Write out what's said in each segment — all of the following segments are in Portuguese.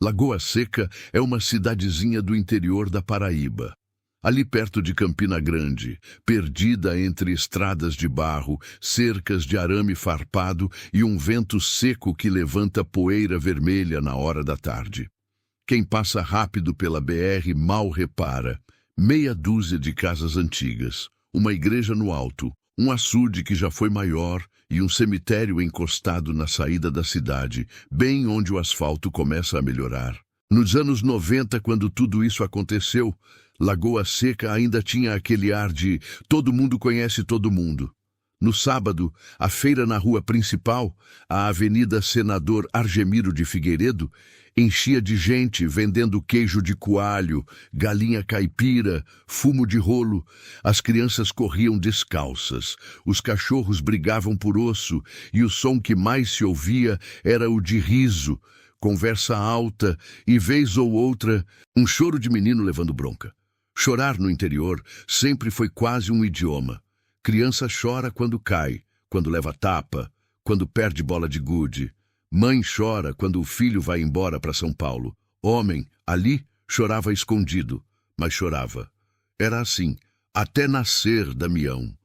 Lagoa Seca é uma cidadezinha do interior da Paraíba. Ali perto de Campina Grande, perdida entre estradas de barro, cercas de arame farpado e um vento seco que levanta poeira vermelha na hora da tarde. Quem passa rápido pela BR mal repara. Meia dúzia de casas antigas, uma igreja no alto, um açude que já foi maior e um cemitério encostado na saída da cidade, bem onde o asfalto começa a melhorar. Nos anos 90, quando tudo isso aconteceu, Lagoa Seca ainda tinha aquele ar de todo mundo conhece todo mundo. No sábado, a feira na rua principal, a Avenida Senador Argemiro de Figueiredo, enchia de gente vendendo queijo de coalho, galinha caipira, fumo de rolo. As crianças corriam descalças, os cachorros brigavam por osso e o som que mais se ouvia era o de riso, conversa alta e, vez ou outra, um choro de menino levando bronca. Chorar no interior sempre foi quase um idioma. Criança chora quando cai, quando leva tapa, quando perde bola de gude. Mãe chora quando o filho vai embora para São Paulo. Homem, ali, chorava escondido, mas chorava. Era assim, até nascer Damião.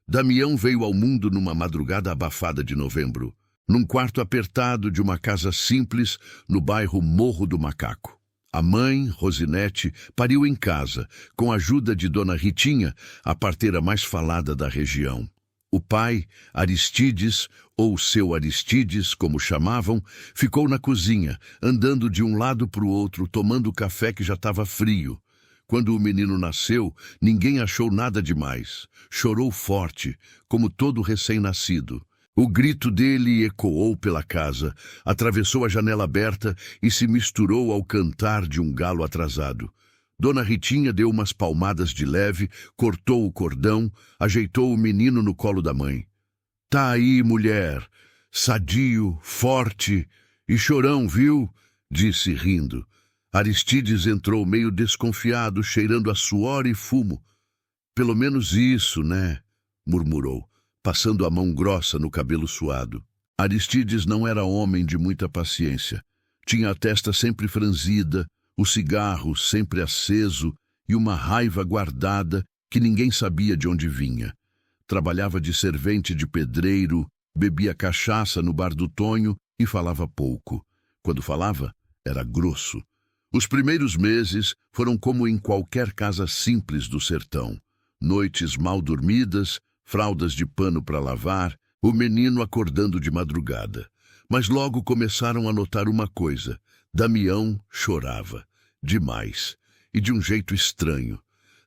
Damião veio ao mundo numa madrugada abafada de novembro, num quarto apertado de uma casa simples no bairro Morro do Macaco. A mãe, Rosinete, pariu em casa, com a ajuda de Dona Ritinha, a parteira mais falada da região. O pai, Aristides, ou seu Aristides, como chamavam, ficou na cozinha, andando de um lado para o outro, tomando café que já estava frio. Quando o menino nasceu, ninguém achou nada demais. Chorou forte, como todo recém-nascido. O grito dele ecoou pela casa, atravessou a janela aberta e se misturou ao cantar de um galo atrasado. Dona Ritinha deu umas palmadas de leve, cortou o cordão, ajeitou o menino no colo da mãe. Tá aí, mulher, sadio, forte e chorão, viu? Disse rindo. Aristides entrou meio desconfiado, cheirando a suor e fumo. Pelo menos isso, né? Murmurou, passando a mão grossa no cabelo suado. Aristides não era homem de muita paciência. Tinha a testa sempre franzida, o cigarro sempre aceso e uma raiva guardada que ninguém sabia de onde vinha. Trabalhava de servente de pedreiro, bebia cachaça no bar do Tonho e falava pouco. Quando falava, era grosso. Os primeiros meses foram como em qualquer casa simples do sertão. Noites mal dormidas, fraldas de pano para lavar, o menino acordando de madrugada. Mas logo começaram a notar uma coisa. Damião chorava. Demais. E de um jeito estranho.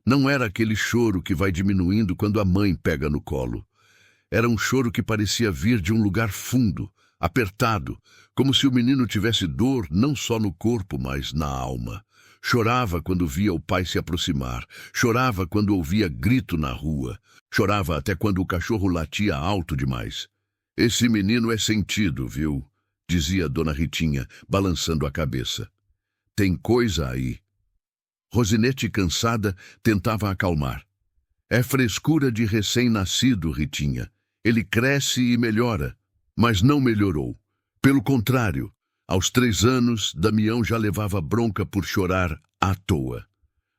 Não era aquele choro que vai diminuindo quando a mãe pega no colo. Era um choro que parecia vir de um lugar fundo, apertado, como se o menino tivesse dor não só no corpo, mas na alma. Chorava quando via o pai se aproximar. Chorava quando ouvia grito na rua. Chorava até quando o cachorro latia alto demais. Esse menino é sentido, viu? Dizia Dona Ritinha, balançando a cabeça. Tem coisa aí. Rosinete, cansada, tentava acalmar. É frescura de recém-nascido, Ritinha. Ele cresce e melhora. Mas não melhorou. Pelo contrário, aos 3 anos, Damião já levava bronca por chorar à toa.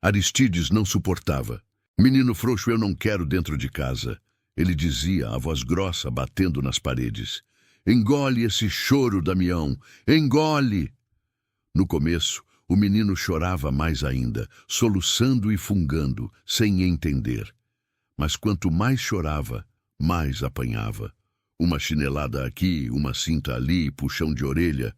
Aristides não suportava. Menino frouxo eu não quero dentro de casa. Ele dizia, a voz grossa, batendo nas paredes. Engole esse choro, Damião. Engole! No começo, o menino chorava mais ainda, soluçando e fungando, sem entender. Mas quanto mais chorava, mais apanhava. Uma chinelada aqui, uma cinta ali, puxão de orelha.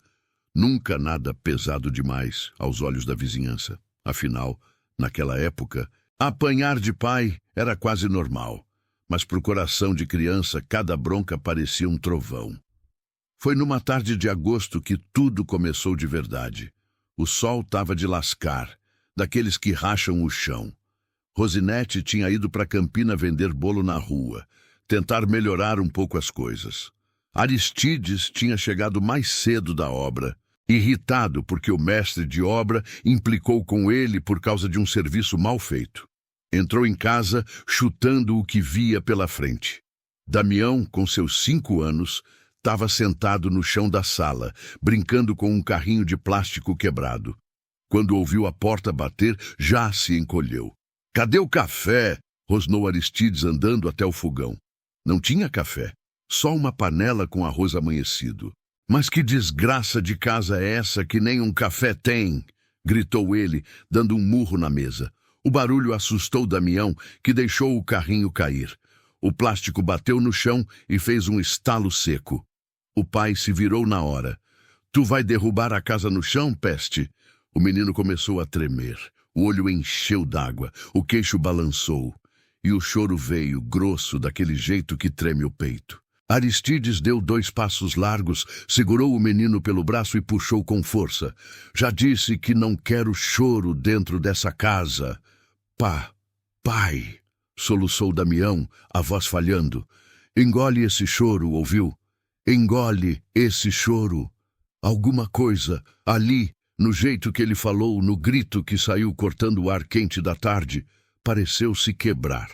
Nunca nada pesado demais aos olhos da vizinhança. Afinal, naquela época, apanhar de pai era quase normal. Mas pro coração de criança, cada bronca parecia um trovão. Foi numa tarde de agosto que tudo começou de verdade. O sol estava de lascar, daqueles que racham o chão. Rosinete tinha ido para Campina vender bolo na rua, tentar melhorar um pouco as coisas. Aristides tinha chegado mais cedo da obra, irritado porque o mestre de obra implicou com ele por causa de um serviço mal feito. Entrou em casa chutando o que via pela frente. Damião, com seus 5 anos, estava sentado no chão da sala, brincando com um carrinho de plástico quebrado. Quando ouviu a porta bater, já se encolheu. "Cadê o café?" rosnou Aristides andando até o fogão. Não tinha café, só uma panela com arroz amanhecido. "Mas que desgraça de casa é essa que nem um café tem?" gritou ele, dando um murro na mesa. O barulho assustou Damião, que deixou o carrinho cair. O plástico bateu no chão e fez um estalo seco. O pai se virou na hora. "Tu vai derrubar a casa no chão, peste?" O menino começou a tremer. O olho encheu d'água, o queixo balançou. E o choro veio, grosso, daquele jeito que treme o peito. Aristides deu 2 passos largos, segurou o menino pelo braço e puxou com força. "Já disse que não quero choro dentro dessa casa." Pai, soluçou Damião, a voz falhando. "Engole esse choro, ouviu? Engole esse choro." Alguma coisa, ali, no jeito que ele falou, no grito que saiu cortando o ar quente da tarde, pareceu se quebrar.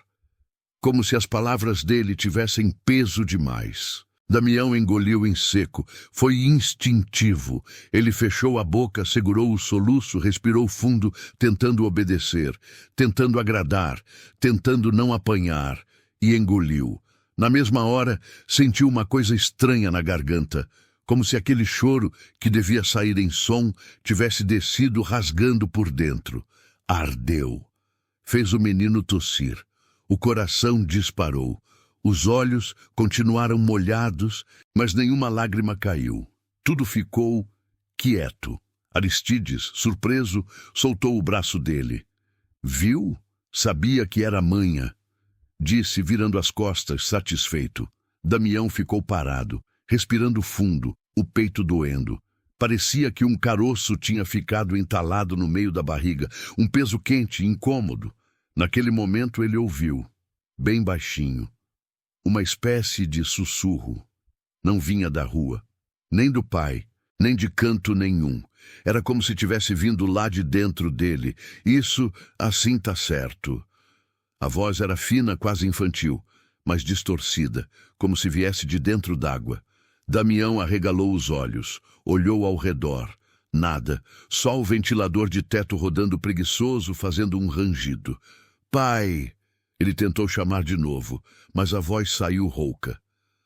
Como se as palavras dele tivessem peso demais. Damião engoliu em seco. Foi instintivo. Ele fechou a boca, segurou o soluço, respirou fundo, tentando obedecer, tentando agradar, tentando não apanhar, e engoliu. Na mesma hora, sentiu uma coisa estranha na garganta, como se aquele choro, que devia sair em som, tivesse descido rasgando por dentro. Ardeu. Fez o menino tossir. O coração disparou. Os olhos continuaram molhados, mas nenhuma lágrima caiu. Tudo ficou quieto. Aristides, surpreso, soltou o braço dele. "Viu? Sabia que era manha", disse, virando as costas, satisfeito. Damião ficou parado, respirando fundo, o peito doendo. Parecia que um caroço tinha ficado entalado no meio da barriga, um peso quente, incômodo. Naquele momento ele ouviu, bem baixinho, uma espécie de sussurro. Não vinha da rua, nem do pai, nem de canto nenhum. Era como se tivesse vindo lá de dentro dele. "Isso, assim tá certo." A voz era fina, quase infantil, mas distorcida, como se viesse de dentro d'água. Damião arregalou os olhos, olhou ao redor. Nada, só o ventilador de teto rodando preguiçoso, fazendo um rangido. "Pai!" Ele tentou chamar de novo, mas a voz saiu rouca.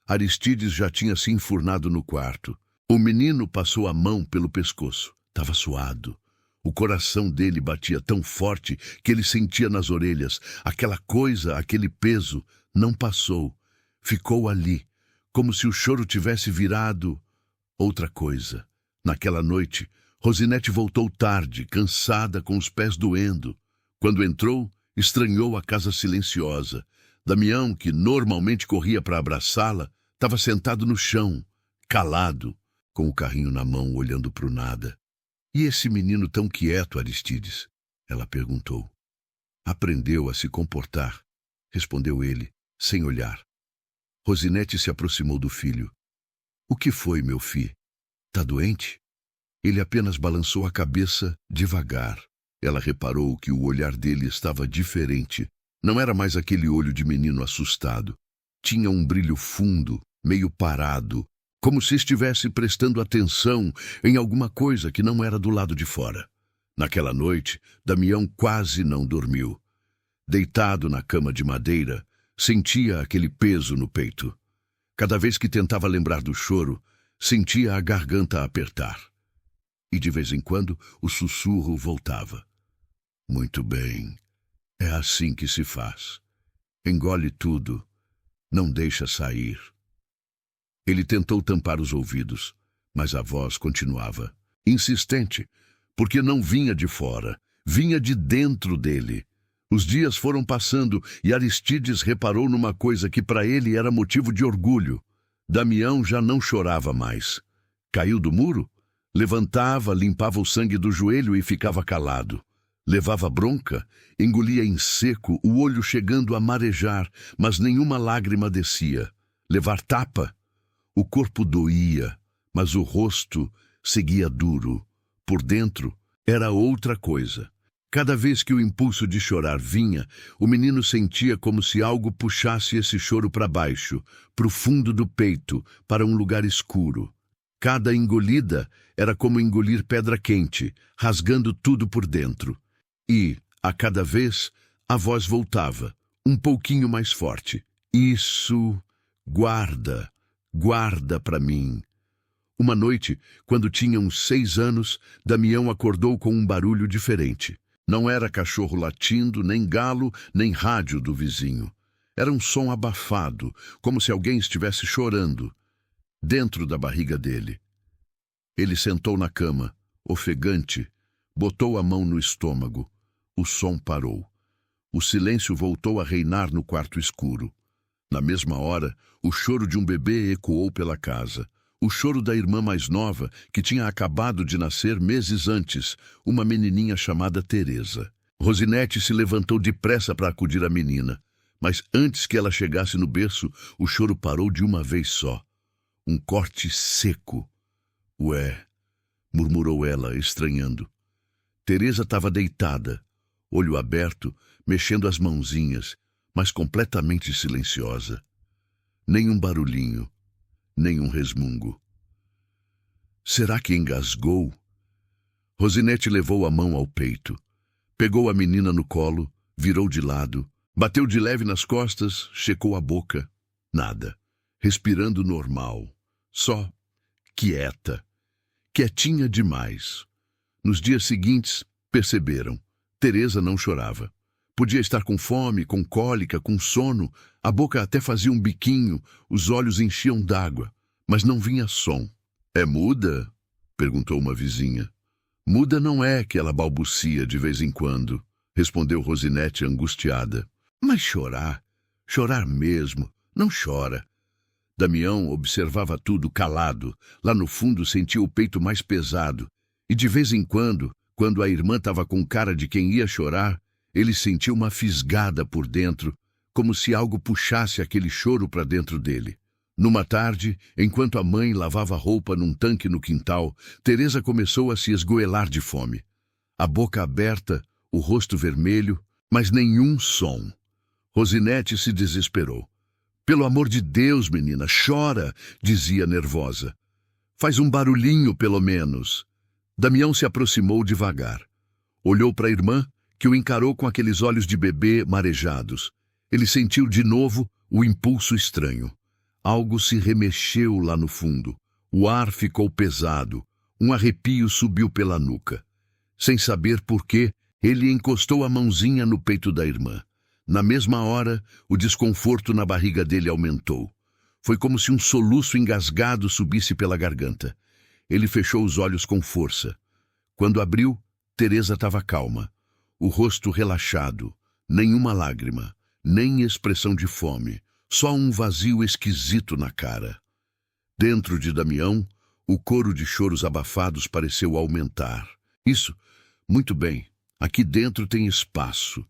Aristides já tinha se enfurnado no quarto. O menino passou a mão pelo pescoço. Estava suado. O coração dele batia tão forte que ele sentia nas orelhas. Aquela coisa, aquele peso, não passou. Ficou ali, como se o choro tivesse virado outra coisa. Naquela noite, Rosinete voltou tarde, cansada, com os pés doendo. Quando entrou, estranhou a casa silenciosa. Damião, que normalmente corria para abraçá-la, estava sentado no chão, calado, com o carrinho na mão, olhando para o nada. "E esse menino tão quieto, Aristides?" ela perguntou. "Aprendeu a se comportar", respondeu ele, sem olhar. Rosinete se aproximou do filho. "O que foi, meu filho? Tá doente?" Ele apenas balançou a cabeça devagar. Ela reparou que o olhar dele estava diferente. Não era mais aquele olho de menino assustado. Tinha um brilho fundo, meio parado, como se estivesse prestando atenção em alguma coisa que não era do lado de fora. Naquela noite, Damião quase não dormiu. Deitado na cama de madeira, sentia aquele peso no peito. Cada vez que tentava lembrar do choro, sentia a garganta apertar. E de vez em quando, o sussurro voltava. "Muito bem. É assim que se faz. Engole tudo. Não deixa sair." Ele tentou tampar os ouvidos, mas a voz continuava, insistente, porque não vinha de fora, vinha de dentro dele. Os dias foram passando e Aristides reparou numa coisa que para ele era motivo de orgulho. Damião já não chorava mais. Caiu do muro? Levantava, limpava o sangue do joelho e ficava calado. Levava bronca, engolia em seco, o olho chegando a marejar, mas nenhuma lágrima descia. Levar tapa? O corpo doía, mas o rosto seguia duro. Por dentro era outra coisa. Cada vez que o impulso de chorar vinha, o menino sentia como se algo puxasse esse choro para baixo, para o fundo do peito, para um lugar escuro. Cada engolida era como engolir pedra quente, rasgando tudo por dentro. E, a cada vez, a voz voltava, um pouquinho mais forte. Isso, guarda, guarda para mim. Uma noite, quando tinha uns 6 anos, Damião acordou com um barulho diferente. Não era cachorro latindo, nem galo, nem rádio do vizinho. Era um som abafado, como se alguém estivesse chorando, dentro da barriga dele. Ele sentou na cama, ofegante, botou a mão no estômago. O som parou. O silêncio voltou a reinar no quarto escuro. Na mesma hora, o choro de um bebê ecoou pela casa. O choro da irmã mais nova, que tinha acabado de nascer meses antes, uma menininha chamada Teresa. Rosinete se levantou depressa para acudir a menina, mas antes que ela chegasse no berço, o choro parou de uma vez só. Um corte seco. Ué, murmurou ela, estranhando. Teresa estava deitada, olho aberto, mexendo as mãozinhas, mas completamente silenciosa. Nenhum barulhinho. Nenhum resmungo. Será que engasgou? Rosinete levou a mão ao peito. Pegou a menina no colo, virou de lado, bateu de leve nas costas, checou a boca. Nada. Respirando normal. Só quieta. Quietinha demais. Nos dias seguintes, perceberam. Teresa não chorava. Podia estar com fome, com cólica, com sono, a boca até fazia um biquinho, os olhos enchiam d'água, mas não vinha som. É muda? Perguntou uma vizinha. Muda não é que ela balbucia de vez em quando, respondeu Rosinete angustiada. Mas chorar, chorar mesmo, não chora. Damião observava tudo calado, lá no fundo sentia o peito mais pesado, e de vez em quando a irmã estava com cara de quem ia chorar, ele sentiu uma fisgada por dentro, como se algo puxasse aquele choro para dentro dele. Numa tarde, enquanto a mãe lavava roupa num tanque no quintal, Teresa começou a se esgoelar de fome. A boca aberta, o rosto vermelho, mas nenhum som. Rosinete se desesperou. Pelo amor de Deus, menina, chora, dizia nervosa. Faz um barulhinho, pelo menos. Damião se aproximou devagar. Olhou para a irmã, que o encarou com aqueles olhos de bebê marejados. Ele sentiu de novo o impulso estranho. Algo se remexeu lá no fundo. O ar ficou pesado. Um arrepio subiu pela nuca. Sem saber por quê, ele encostou a mãozinha no peito da irmã. Na mesma hora, o desconforto na barriga dele aumentou. Foi como se um soluço engasgado subisse pela garganta. Ele fechou os olhos com força. Quando abriu, Teresa estava calma. O rosto relaxado, nenhuma lágrima, nem expressão de fome, só um vazio esquisito na cara. Dentro de Damião, o coro de choros abafados pareceu aumentar. Isso, muito bem, aqui dentro tem espaço.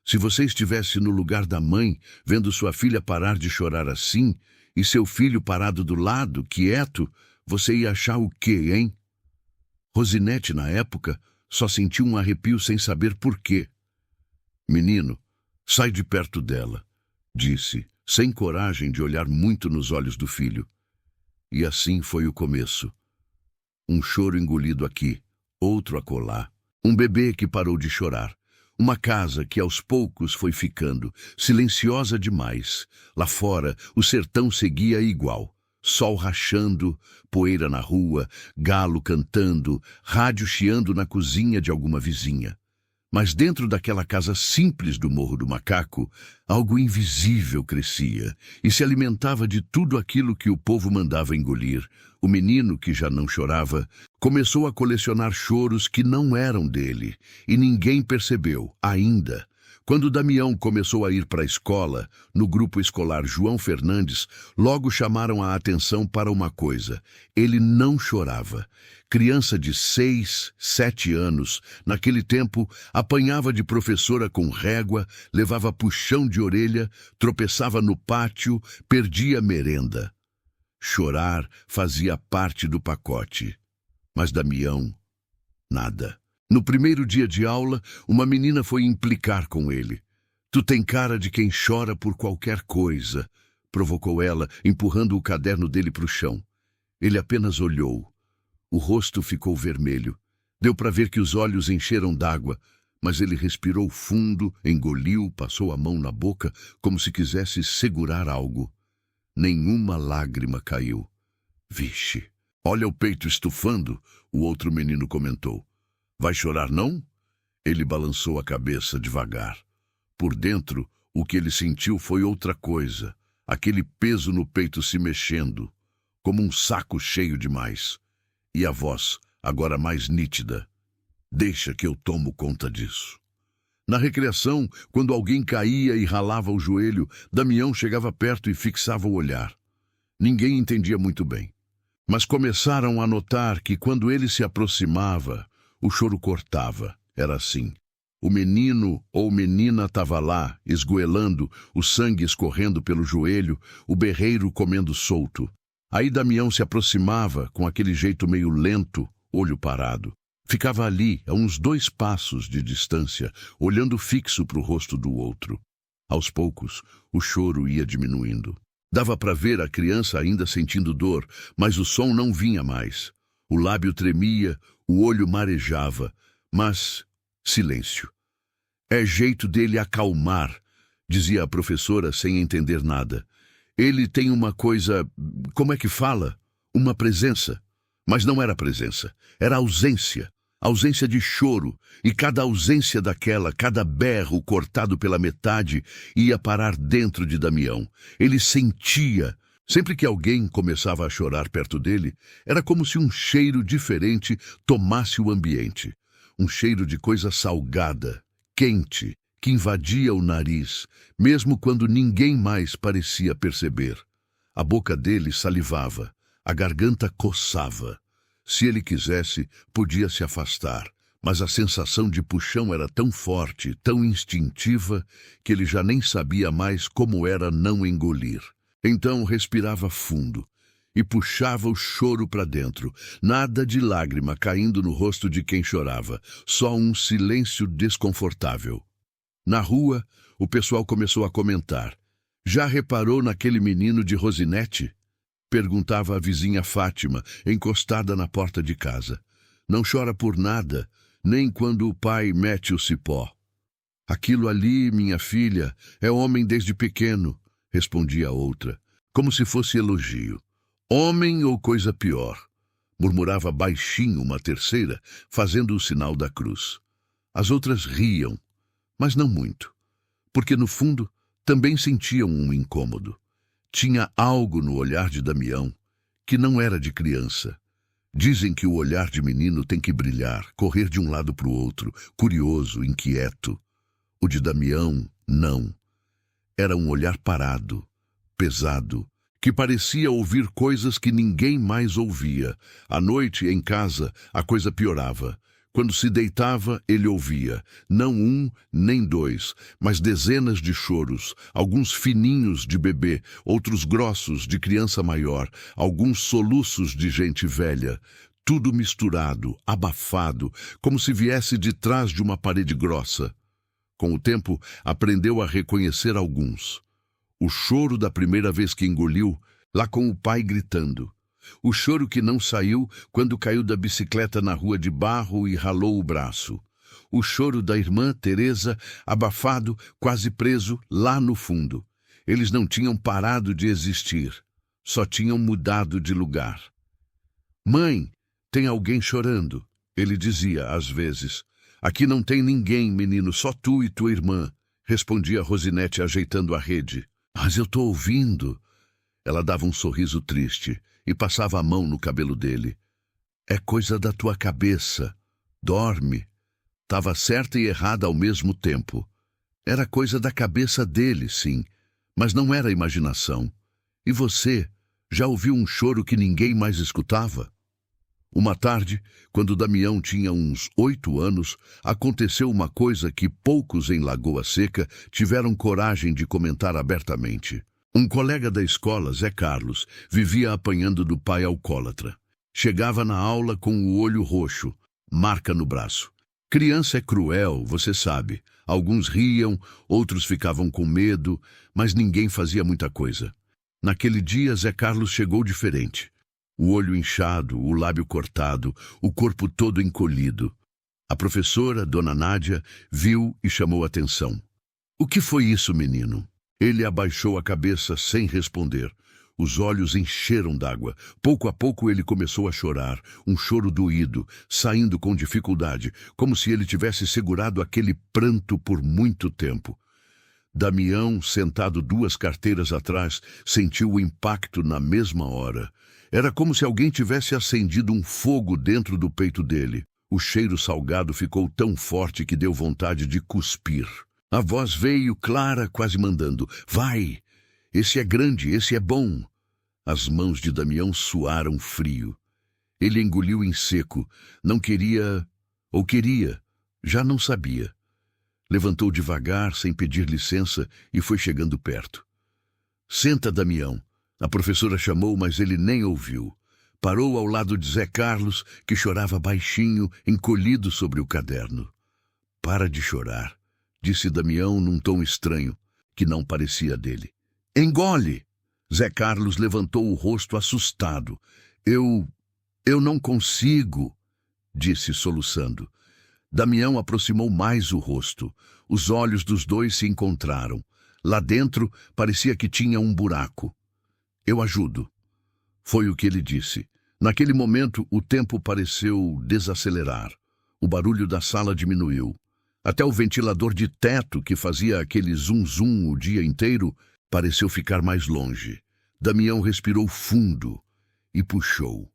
Se você estivesse no lugar da mãe, vendo sua filha parar de chorar assim, e seu filho parado do lado, quieto, você ia achar o quê, hein? Rosinete, na época, só sentiu um arrepio sem saber por quê. Menino, sai de perto dela, disse, sem coragem de olhar muito nos olhos do filho. E assim foi o começo. Um choro engolido aqui, outro acolá. Um bebê que parou de chorar. Uma casa que aos poucos foi ficando silenciosa demais. Lá fora, o sertão seguia igual. Sol rachando, poeira na rua, galo cantando, rádio chiando na cozinha de alguma vizinha. Mas dentro daquela casa simples do Morro do Macaco, algo invisível crescia e se alimentava de tudo aquilo que o povo mandava engolir. O menino, que já não chorava, começou a colecionar choros que não eram dele, e ninguém percebeu, ainda. Quando Damião começou a ir para a escola, no grupo escolar João Fernandes, logo chamaram a atenção para uma coisa. Ele não chorava. Criança de 6, 7 anos, naquele tempo, apanhava de professora com régua, levava puxão de orelha, tropeçava no pátio, perdia merenda. Chorar fazia parte do pacote. Mas Damião, nada. No primeiro dia de aula, uma menina foi implicar com ele. Tu tem cara de quem chora por qualquer coisa, provocou ela, empurrando o caderno dele para o chão. Ele apenas olhou. O rosto ficou vermelho. Deu para ver que os olhos encheram d'água, mas ele respirou fundo, engoliu, passou a mão na boca, como se quisesse segurar algo. Nenhuma lágrima caiu. Vixe, olha o peito estufando, o outro menino comentou. Vai chorar, não? Ele balançou a cabeça devagar. Por dentro, o que ele sentiu foi outra coisa, aquele peso no peito se mexendo, como um saco cheio demais. E a voz, agora mais nítida. Deixa que eu tomo conta disso. Na recreação, quando alguém caía e ralava o joelho, Damião chegava perto e fixava o olhar. Ninguém entendia muito bem. Mas começaram a notar que quando ele se aproximava, o choro cortava. Era assim. O menino ou menina estava lá, esgoelando, o sangue escorrendo pelo joelho, o berreiro comendo solto. Aí Damião se aproximava com aquele jeito meio lento, olho parado. Ficava ali, a uns 2 passos de distância, olhando fixo para o rosto do outro. Aos poucos, o choro ia diminuindo. Dava para ver a criança ainda sentindo dor, mas o som não vinha mais. O lábio tremia, o olho marejava, mas silêncio. É jeito dele acalmar, dizia a professora sem entender nada. Ele tem uma coisa, como é que fala? Uma presença. Mas não era presença, era ausência. Ausência de choro, e cada ausência daquela, cada berro cortado pela metade, ia parar dentro de Damião. Ele sentia. Sempre que alguém começava a chorar perto dele, era como se um cheiro diferente tomasse o ambiente. Um cheiro de coisa salgada, quente, que invadia o nariz, mesmo quando ninguém mais parecia perceber. A boca dele salivava, a garganta coçava. Se ele quisesse, podia se afastar, mas a sensação de puxão era tão forte, tão instintiva, que ele já nem sabia mais como era não engolir. Então respirava fundo e puxava o choro para dentro. Nada de lágrima caindo no rosto de quem chorava, só um silêncio desconfortável. Na rua, o pessoal começou a comentar. Já reparou naquele menino de Rosinete? Perguntava a vizinha Fátima, encostada na porta de casa. Não chora por nada, nem quando o pai mete o cipó. Aquilo ali, minha filha, é homem desde pequeno, respondia a outra, como se fosse elogio. Homem ou coisa pior, murmurava baixinho uma terceira, fazendo o sinal da cruz. As outras riam, mas não muito, porque no fundo também sentiam um incômodo. Tinha algo no olhar de Damião que não era de criança. Dizem que o olhar de menino tem que brilhar, correr de um lado para o outro, curioso, inquieto. O de Damião, não. Era um olhar parado, pesado, que parecia ouvir coisas que ninguém mais ouvia. À noite, em casa, a coisa piorava. Quando se deitava, ele ouvia, não 1 nem 2, mas dezenas de choros, alguns fininhos de bebê, outros grossos de criança maior, alguns soluços de gente velha, tudo misturado, abafado, como se viesse de trás de uma parede grossa. Com o tempo, aprendeu a reconhecer alguns. O choro da primeira vez que engoliu, lá com o pai gritando. O choro que não saiu quando caiu da bicicleta na rua de barro e ralou o braço. O choro da irmã Teresa, abafado, quase preso, lá no fundo. Eles não tinham parado de existir, só tinham mudado de lugar. Mãe, tem alguém chorando, ele dizia às vezes. Aqui não tem ninguém, menino, só tu e tua irmã, respondia Rosinete ajeitando a rede. Mas eu tô ouvindo. Ela dava um sorriso triste e passava a mão no cabelo dele. É coisa da tua cabeça. Dorme. Tava certa e errada ao mesmo tempo. Era coisa da cabeça dele, sim, mas não era imaginação. E você, já ouviu um choro que ninguém mais escutava? Uma tarde, quando Damião tinha uns 8 anos, aconteceu uma coisa que poucos em Lagoa Seca tiveram coragem de comentar abertamente. Um colega da escola, Zé Carlos, vivia apanhando do pai alcoólatra. Chegava na aula com o olho roxo, marca no braço. Criança é cruel, você sabe. Alguns riam, outros ficavam com medo, mas ninguém fazia muita coisa. Naquele dia, Zé Carlos chegou diferente. O olho inchado, o lábio cortado, o corpo todo encolhido. A professora, Dona Nádia, viu e chamou atenção. "O que foi isso, menino?" Ele abaixou a cabeça sem responder. Os olhos encheram d'água. Pouco a pouco ele começou a chorar, um choro doído, saindo com dificuldade, como se ele tivesse segurado aquele pranto por muito tempo. Damião, sentado 2 carteiras atrás, sentiu o impacto na mesma hora. Era como se alguém tivesse acendido um fogo dentro do peito dele. O cheiro salgado ficou tão forte que deu vontade de cuspir. A voz veio clara, quase mandando: "Vai! Esse é grande, esse é bom." As mãos de Damião suaram frio. Ele engoliu em seco. Não queria, ou queria, já não sabia. Levantou devagar, sem pedir licença, e foi chegando perto. "Senta, Damião." A professora chamou, mas ele nem ouviu. Parou ao lado de Zé Carlos, que chorava baixinho, encolhido sobre o caderno. "Para de chorar", disse Damião num tom estranho, que não parecia dele. "Engole!" Zé Carlos levantou o rosto assustado. Eu não consigo", disse soluçando. Damião aproximou mais o rosto. Os olhos dos dois se encontraram. Lá dentro parecia que tinha um buraco. "Eu ajudo", foi o que ele disse. Naquele momento, o tempo pareceu desacelerar. O barulho da sala diminuiu. Até o ventilador de teto, que fazia aquele zum-zum o dia inteiro, pareceu ficar mais longe. Damião respirou fundo e puxou.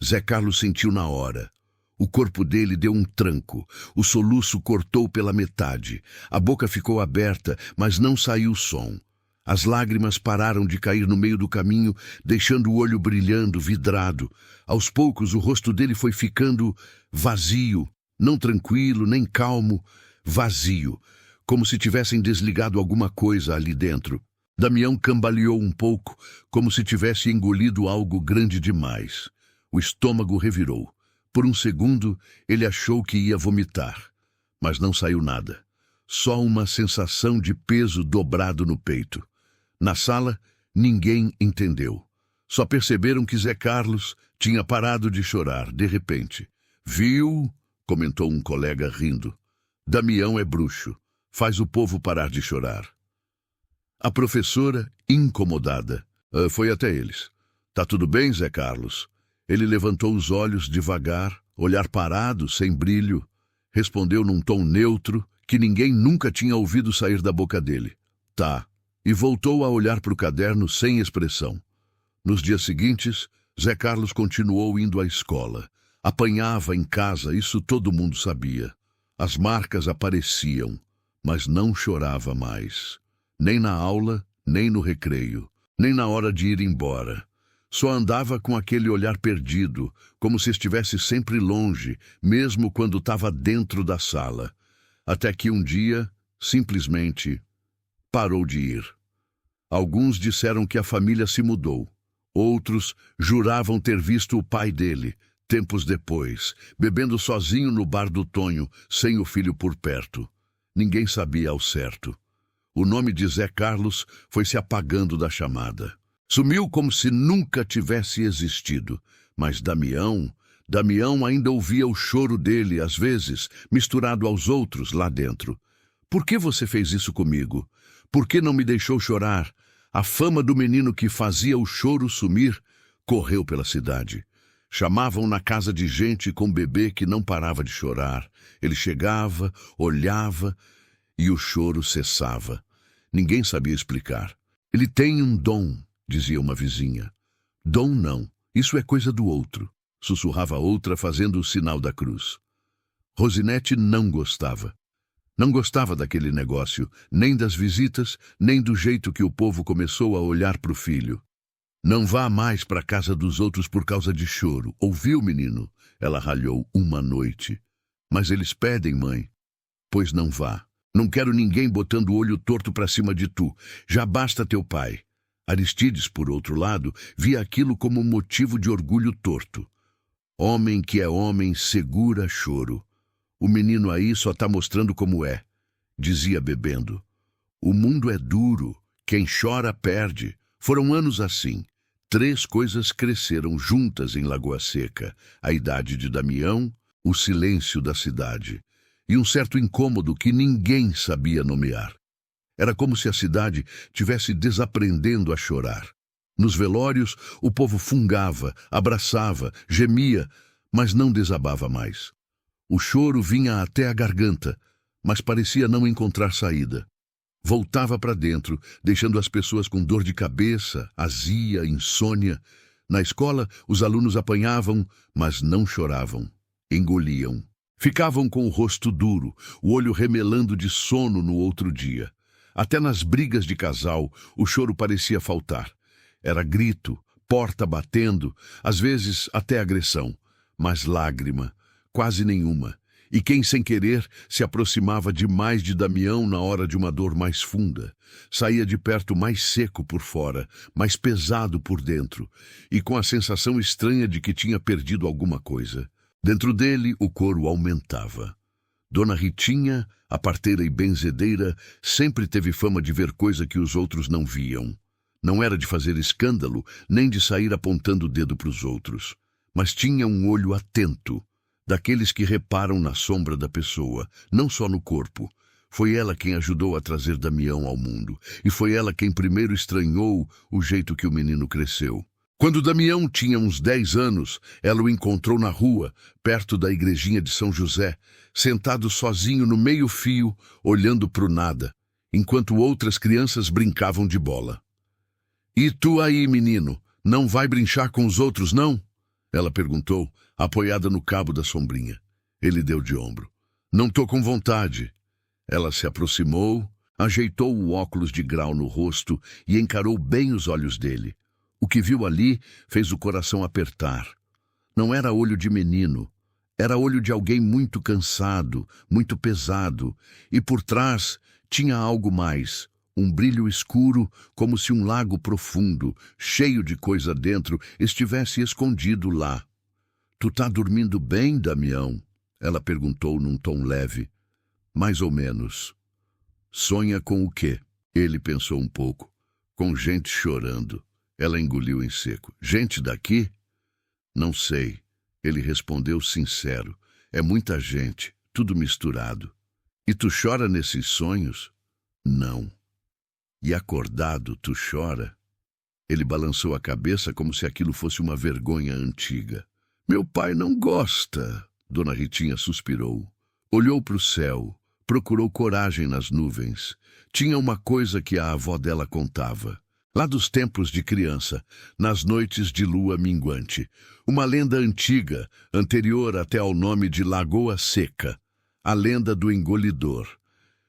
Zé Carlos sentiu na hora. O corpo dele deu um tranco. O soluço cortou pela metade. A boca ficou aberta, mas não saiu som. As lágrimas pararam de cair no meio do caminho, deixando o olho brilhando, vidrado. Aos poucos, o rosto dele foi ficando vazio, não tranquilo, nem calmo, vazio, como se tivessem desligado alguma coisa ali dentro. Damião cambaleou um pouco, como se tivesse engolido algo grande demais. O estômago revirou. Por um segundo, ele achou que ia vomitar, mas não saiu nada. Só uma sensação de peso dobrado no peito. Na sala, ninguém entendeu. Só perceberam que Zé Carlos tinha parado de chorar, de repente. "Viu?", comentou um colega rindo. "Damião é bruxo. Faz o povo parar de chorar." A professora, incomodada, foi até eles. "Tá tudo bem, Zé Carlos?" Ele levantou os olhos devagar, olhar parado, sem brilho. Respondeu num tom neutro, que ninguém nunca tinha ouvido sair da boca dele. "Tá." E voltou a olhar para o caderno sem expressão. Nos dias seguintes, Zé Carlos continuou indo à escola. Apanhava em casa, isso todo mundo sabia. As marcas apareciam, mas não chorava mais. Nem na aula, nem no recreio, nem na hora de ir embora. Só andava com aquele olhar perdido, como se estivesse sempre longe, mesmo quando estava dentro da sala. Até que um dia, simplesmente, parou de ir. Alguns disseram que a família se mudou. Outros juravam ter visto o pai dele, tempos depois, bebendo sozinho no bar do Tonho, sem o filho por perto. Ninguém sabia ao certo. O nome de Zé Carlos foi se apagando da chamada. Sumiu como se nunca tivesse existido. Mas Damião ainda ouvia o choro dele, às vezes, misturado aos outros lá dentro. "Por que você fez isso comigo? Por que não me deixou chorar?" A fama do menino que fazia o choro sumir correu pela cidade. Chamavam na casa de gente com bebê que não parava de chorar. Ele chegava, olhava e o choro cessava. Ninguém sabia explicar. "Ele tem um dom", dizia uma vizinha. "Dom não, isso é coisa do outro", sussurrava outra fazendo o sinal da cruz. Rosinete não gostava. Não gostava daquele negócio, nem das visitas, nem do jeito que o povo começou a olhar para o filho. "Não vá mais para a casa dos outros por causa de choro. Ouviu, menino?" Ela ralhou uma noite. "Mas eles pedem, mãe." "Pois não vá. Não quero ninguém botando o olho torto para cima de tu. Já basta teu pai." Aristides, por outro lado, via aquilo como um motivo de orgulho torto. Homem que é homem segura choro. O menino aí só tá mostrando como é, dizia bebendo. O mundo é duro, quem chora perde. Foram anos assim. 3 coisas cresceram juntas em Lagoa Seca: a idade de Damião, o silêncio da cidade e um certo incômodo que ninguém sabia nomear. Era como se a cidade tivesse desaprendendo a chorar. Nos velórios, o povo fungava, abraçava, gemia, mas não desabava mais. O choro vinha até a garganta, mas parecia não encontrar saída. Voltava para dentro, deixando as pessoas com dor de cabeça, azia, insônia. Na escola, os alunos apanhavam, mas não choravam. Engoliam. Ficavam com o rosto duro, o olho remelando de sono no outro dia. Até nas brigas de casal, o choro parecia faltar. Era grito, porta batendo, às vezes até agressão, mas lágrima, quase nenhuma. E quem, sem querer, se aproximava demais de Damião na hora de uma dor mais funda, saía de perto mais seco por fora, mais pesado por dentro, e com a sensação estranha de que tinha perdido alguma coisa. Dentro dele, o coro aumentava. Dona Ritinha, a parteira e benzedeira, sempre teve fama de ver coisa que os outros não viam. Não era de fazer escândalo, nem de sair apontando o dedo para os outros, mas tinha um olho atento, daqueles que reparam na sombra da pessoa, não só no corpo. Foi ela quem ajudou a trazer Damião ao mundo, e foi ela quem primeiro estranhou o jeito que o menino cresceu. Quando Damião tinha uns 10 anos, ela o encontrou na rua, perto da igrejinha de São José, sentado sozinho no meio-fio, olhando para o nada, enquanto outras crianças brincavam de bola. "E tu aí, menino, não vai brincar com os outros, não?" Ela perguntou, apoiada no cabo da sombrinha. Ele deu de ombro. "Não tô com vontade." Ela se aproximou, ajeitou o óculos de grau no rosto e encarou bem os olhos dele. O que viu ali fez o coração apertar. Não era olho de menino, era olho de alguém muito cansado, muito pesado, e por trás tinha algo mais, um brilho escuro, como se um lago profundo, cheio de coisa dentro, estivesse escondido lá. "Tu tá dormindo bem, Damião?" Ela perguntou num tom leve. "Mais ou menos." "Sonha com o quê?" Ele pensou um pouco. "Com gente chorando." Ela engoliu em seco. "Gente daqui?" "Não sei." Ele respondeu sincero. "É muita gente, tudo misturado." "E tu chora nesses sonhos?" "Não." "E acordado tu chora?" Ele balançou a cabeça como se aquilo fosse uma vergonha antiga. "Meu pai não gosta." Dona Ritinha suspirou. Olhou para o céu, procurou coragem nas nuvens. Tinha uma coisa que a avó dela contava. Lá dos tempos de criança, nas noites de lua minguante. Uma lenda antiga, anterior até ao nome de Lagoa Seca. A lenda do engolidor.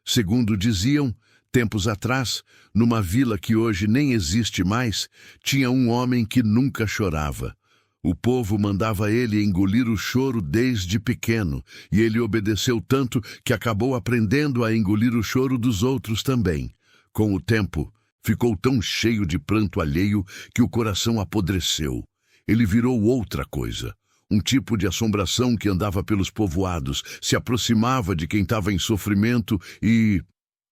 Segundo diziam, tempos atrás, numa vila que hoje nem existe mais, tinha um homem que nunca chorava. O povo mandava ele engolir o choro desde pequeno, e ele obedeceu tanto que acabou aprendendo a engolir o choro dos outros também. Com o tempo, ficou tão cheio de pranto alheio que o coração apodreceu. Ele virou outra coisa, um tipo de assombração que andava pelos povoados, se aproximava de quem estava em sofrimento e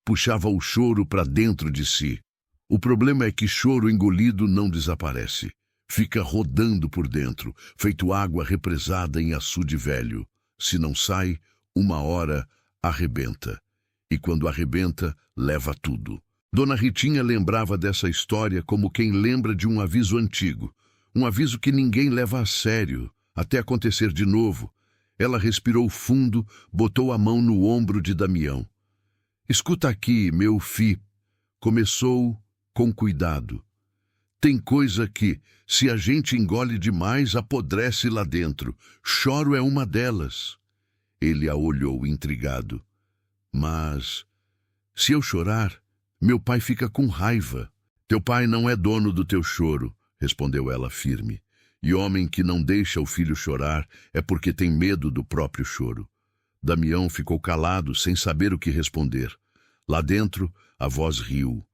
puxava o choro para dentro de si. O problema é que choro engolido não desaparece. Fica rodando por dentro, feito água represada em açude velho. Se não sai, uma hora arrebenta. E quando arrebenta, leva tudo. Dona Ritinha lembrava dessa história como quem lembra de um aviso antigo. Um aviso que ninguém leva a sério, até acontecer de novo. Ela respirou fundo, botou a mão no ombro de Damião. "Escuta aqui, meu fi." Começou com cuidado. "Tem coisa que, se a gente engole demais, apodrece lá dentro. Choro é uma delas." Ele a olhou intrigado. "Mas, se eu chorar, meu pai fica com raiva." "Teu pai não é dono do teu choro," respondeu ela firme. "E homem que não deixa o filho chorar é porque tem medo do próprio choro." Damião ficou calado, sem saber o que responder. Lá dentro, a voz riu.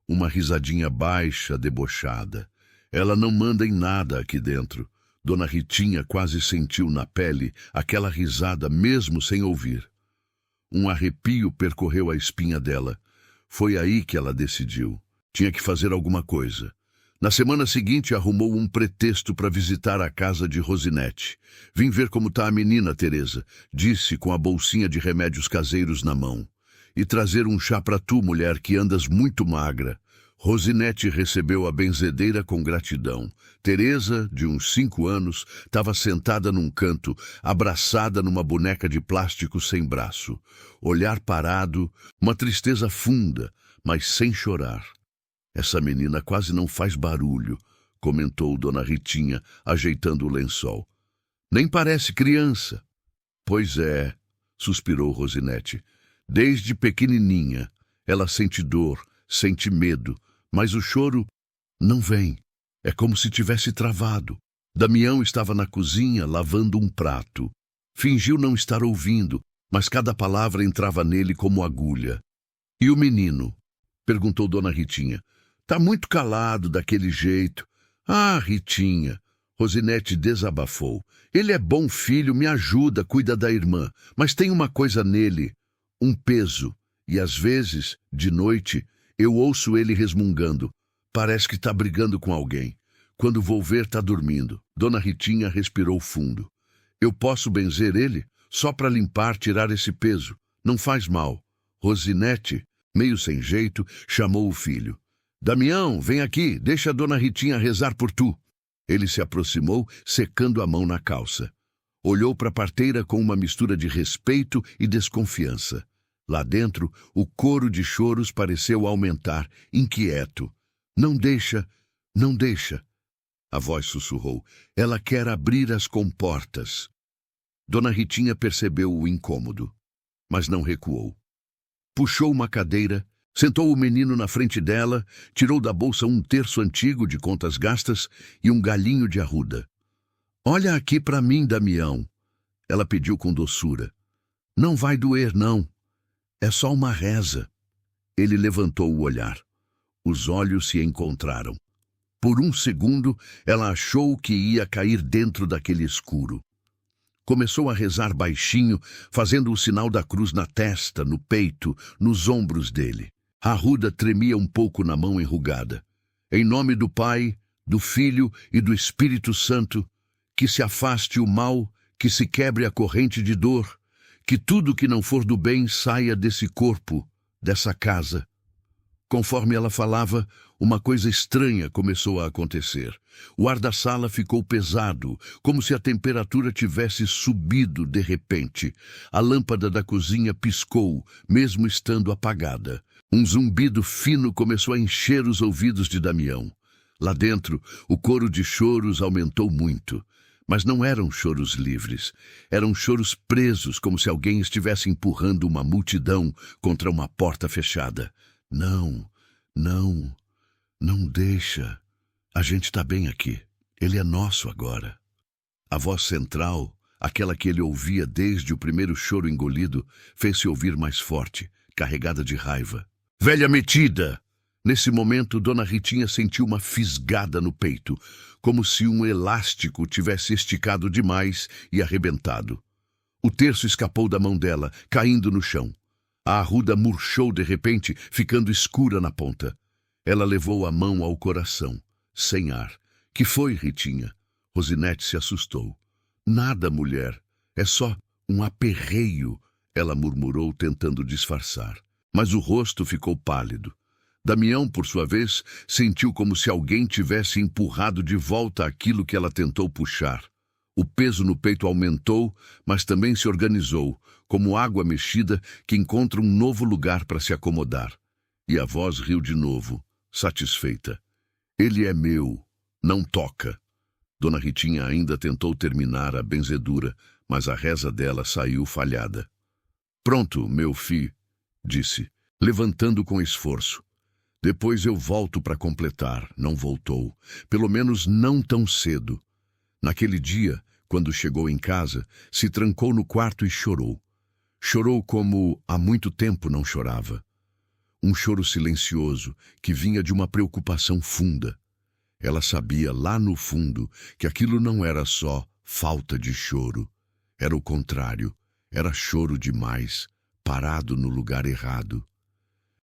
Uma risadinha baixa, debochada. "Ela não manda em nada aqui dentro. Dona Ritinha quase sentiu na pele aquela risada mesmo sem ouvir. Um arrepio percorreu a espinha dela. Foi aí que ela decidiu. Tinha que fazer alguma coisa. Na semana seguinte, arrumou um pretexto para visitar a casa de Rosinete. Vim ver como tá a menina, Teresa, disse com a bolsinha de remédios caseiros na mão. E trazer um chá para tu, mulher, que andas muito magra. Rosinete recebeu a benzedeira com gratidão. Teresa, de uns 5 anos, estava sentada num canto, abraçada numa boneca de plástico sem braço. Olhar parado, uma tristeza funda, mas sem chorar. Essa menina quase não faz barulho, comentou Dona Ritinha, ajeitando o lençol. Nem parece criança. Pois é, suspirou Rosinete. Desde pequenininha, ela sente dor, sente medo, mas o choro não vem. É como se tivesse travado. Damião estava na cozinha lavando um prato. Fingiu não estar ouvindo, mas cada palavra entrava nele como agulha. E o menino? Perguntou Dona Ritinha. Tá muito calado daquele jeito. Ah, Ritinha, Rosinete desabafou. Ele é bom filho, me ajuda, cuida da irmã, mas tem uma coisa nele, um peso. E às vezes, de noite, eu ouço ele resmungando. Parece que tá brigando com alguém. Quando vou ver, tá dormindo. Dona Ritinha respirou fundo. Eu posso benzer ele? Só para limpar, tirar esse peso. Não faz mal. Rosinete, meio sem jeito, chamou o filho. Damião, vem aqui, deixa a Dona Ritinha rezar por tu. Ele se aproximou, secando a mão na calça. Olhou para a parteira com uma mistura de respeito e desconfiança. Lá dentro, o coro de choros pareceu aumentar, inquieto. Não deixa, não deixa. A voz sussurrou. Ela quer abrir as comportas. Dona Ritinha percebeu o incômodo, mas não recuou. Puxou uma cadeira, sentou o menino na frente dela, tirou da bolsa um terço antigo de contas gastas e um galinho de arruda. Olha aqui para mim, Damião. Ela pediu com doçura. Não vai doer, não. É só uma reza. Ele levantou o olhar. Os olhos se encontraram. Por um segundo, ela achou que ia cair dentro daquele escuro. Começou a rezar baixinho, fazendo o sinal da cruz na testa, no peito, nos ombros dele. A arruda tremia um pouco na mão enrugada. Em nome do Pai, do Filho e do Espírito Santo, que se afaste o mal, que se quebre a corrente de dor, que tudo que não for do bem saia desse corpo, dessa casa. Conforme ela falava, uma coisa estranha começou a acontecer. O ar da sala ficou pesado, como se a temperatura tivesse subido de repente. A lâmpada da cozinha piscou, mesmo estando apagada. Um zumbido fino começou a encher os ouvidos de Damião. Lá dentro, o coro de choros aumentou muito. Mas não eram choros livres. Eram choros presos, como se alguém estivesse empurrando uma multidão contra uma porta fechada. Não, não, não deixa. A gente está bem aqui. Ele é nosso agora. A voz central, aquela que ele ouvia desde o primeiro choro engolido, fez-se ouvir mais forte, carregada de raiva. Velha metida! Nesse momento, Dona Ritinha sentiu uma fisgada no peito, como se um elástico tivesse esticado demais e arrebentado. O terço escapou da mão dela, caindo no chão. A arruda murchou de repente, ficando escura na ponta. Ela levou a mão ao coração, sem ar. Que foi, Ritinha? Rosinete se assustou. Nada, mulher. É só um aperreio, ela murmurou, tentando disfarçar. Mas o rosto ficou pálido. Damião, por sua vez, sentiu como se alguém tivesse empurrado de volta aquilo que ela tentou puxar. O peso no peito aumentou, mas também se organizou, como água mexida que encontra um novo lugar para se acomodar. E a voz riu de novo, satisfeita. Ele é meu, não toca. Dona Ritinha ainda tentou terminar a benzedura, mas a reza dela saiu falhada. Pronto, meu filho, disse, levantando com esforço. Depois eu volto para completar. Não voltou. Pelo menos não tão cedo. Naquele dia, quando chegou em casa, se trancou no quarto e chorou. Chorou como há muito tempo não chorava. Um choro silencioso que vinha de uma preocupação funda. Ela sabia lá no fundo que aquilo não era só falta de choro. Era o contrário, era choro demais, parado no lugar errado.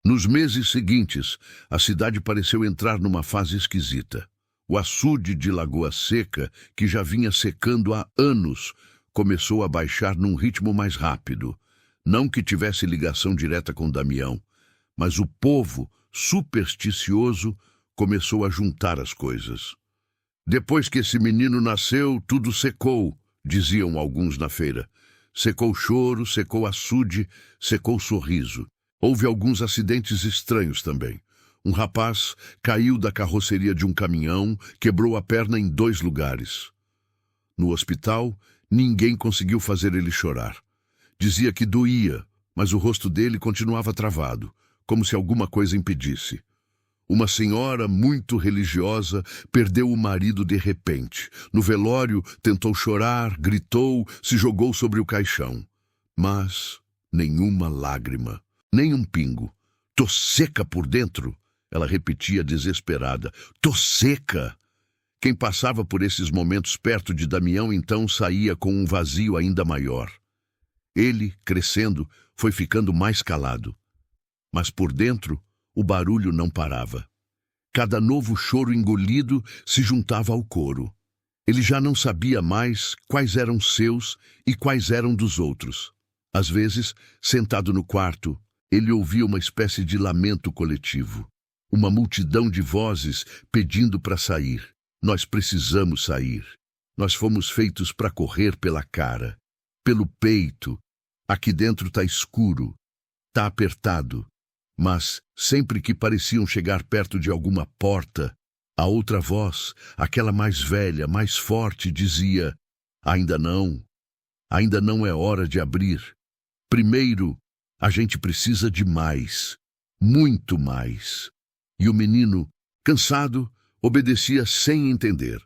Nos meses seguintes, a cidade pareceu entrar numa fase esquisita. O açude de Lagoa Seca, que já vinha secando há anos, começou a baixar num ritmo mais rápido. Não que tivesse ligação direta com Damião, mas o povo, supersticioso, começou a juntar as coisas. Depois que esse menino nasceu, tudo secou, diziam alguns na feira. Secou o choro, secou o açude, secou o sorriso. Houve alguns acidentes estranhos também. Um rapaz caiu da carroceria de um caminhão, quebrou a perna em 2 lugares. No hospital, ninguém conseguiu fazer ele chorar. Dizia que doía, mas o rosto dele continuava travado, como se alguma coisa impedisse. Uma senhora muito religiosa perdeu o marido de repente. No velório, tentou chorar, gritou, se jogou sobre o caixão. Mas nenhuma lágrima, nem um pingo. "Tô seca por dentro", ela repetia desesperada. "Tô seca". Quem passava por esses momentos perto de Damião então saía com um vazio ainda maior. Ele, crescendo, foi ficando mais calado. Mas por dentro, o barulho não parava. Cada novo choro engolido se juntava ao coro. Ele já não sabia mais quais eram seus e quais eram dos outros. Às vezes, sentado no quarto, ele ouvia uma espécie de lamento coletivo. Uma multidão de vozes pedindo para sair. Nós precisamos sair. Nós fomos feitos para correr pela cara, pelo peito. Aqui dentro está escuro, está apertado. Mas, sempre que pareciam chegar perto de alguma porta, a outra voz, aquela mais velha, mais forte, dizia: ainda não é hora de abrir. Primeiro, a gente precisa de mais, muito mais. E o menino, cansado, obedecia sem entender.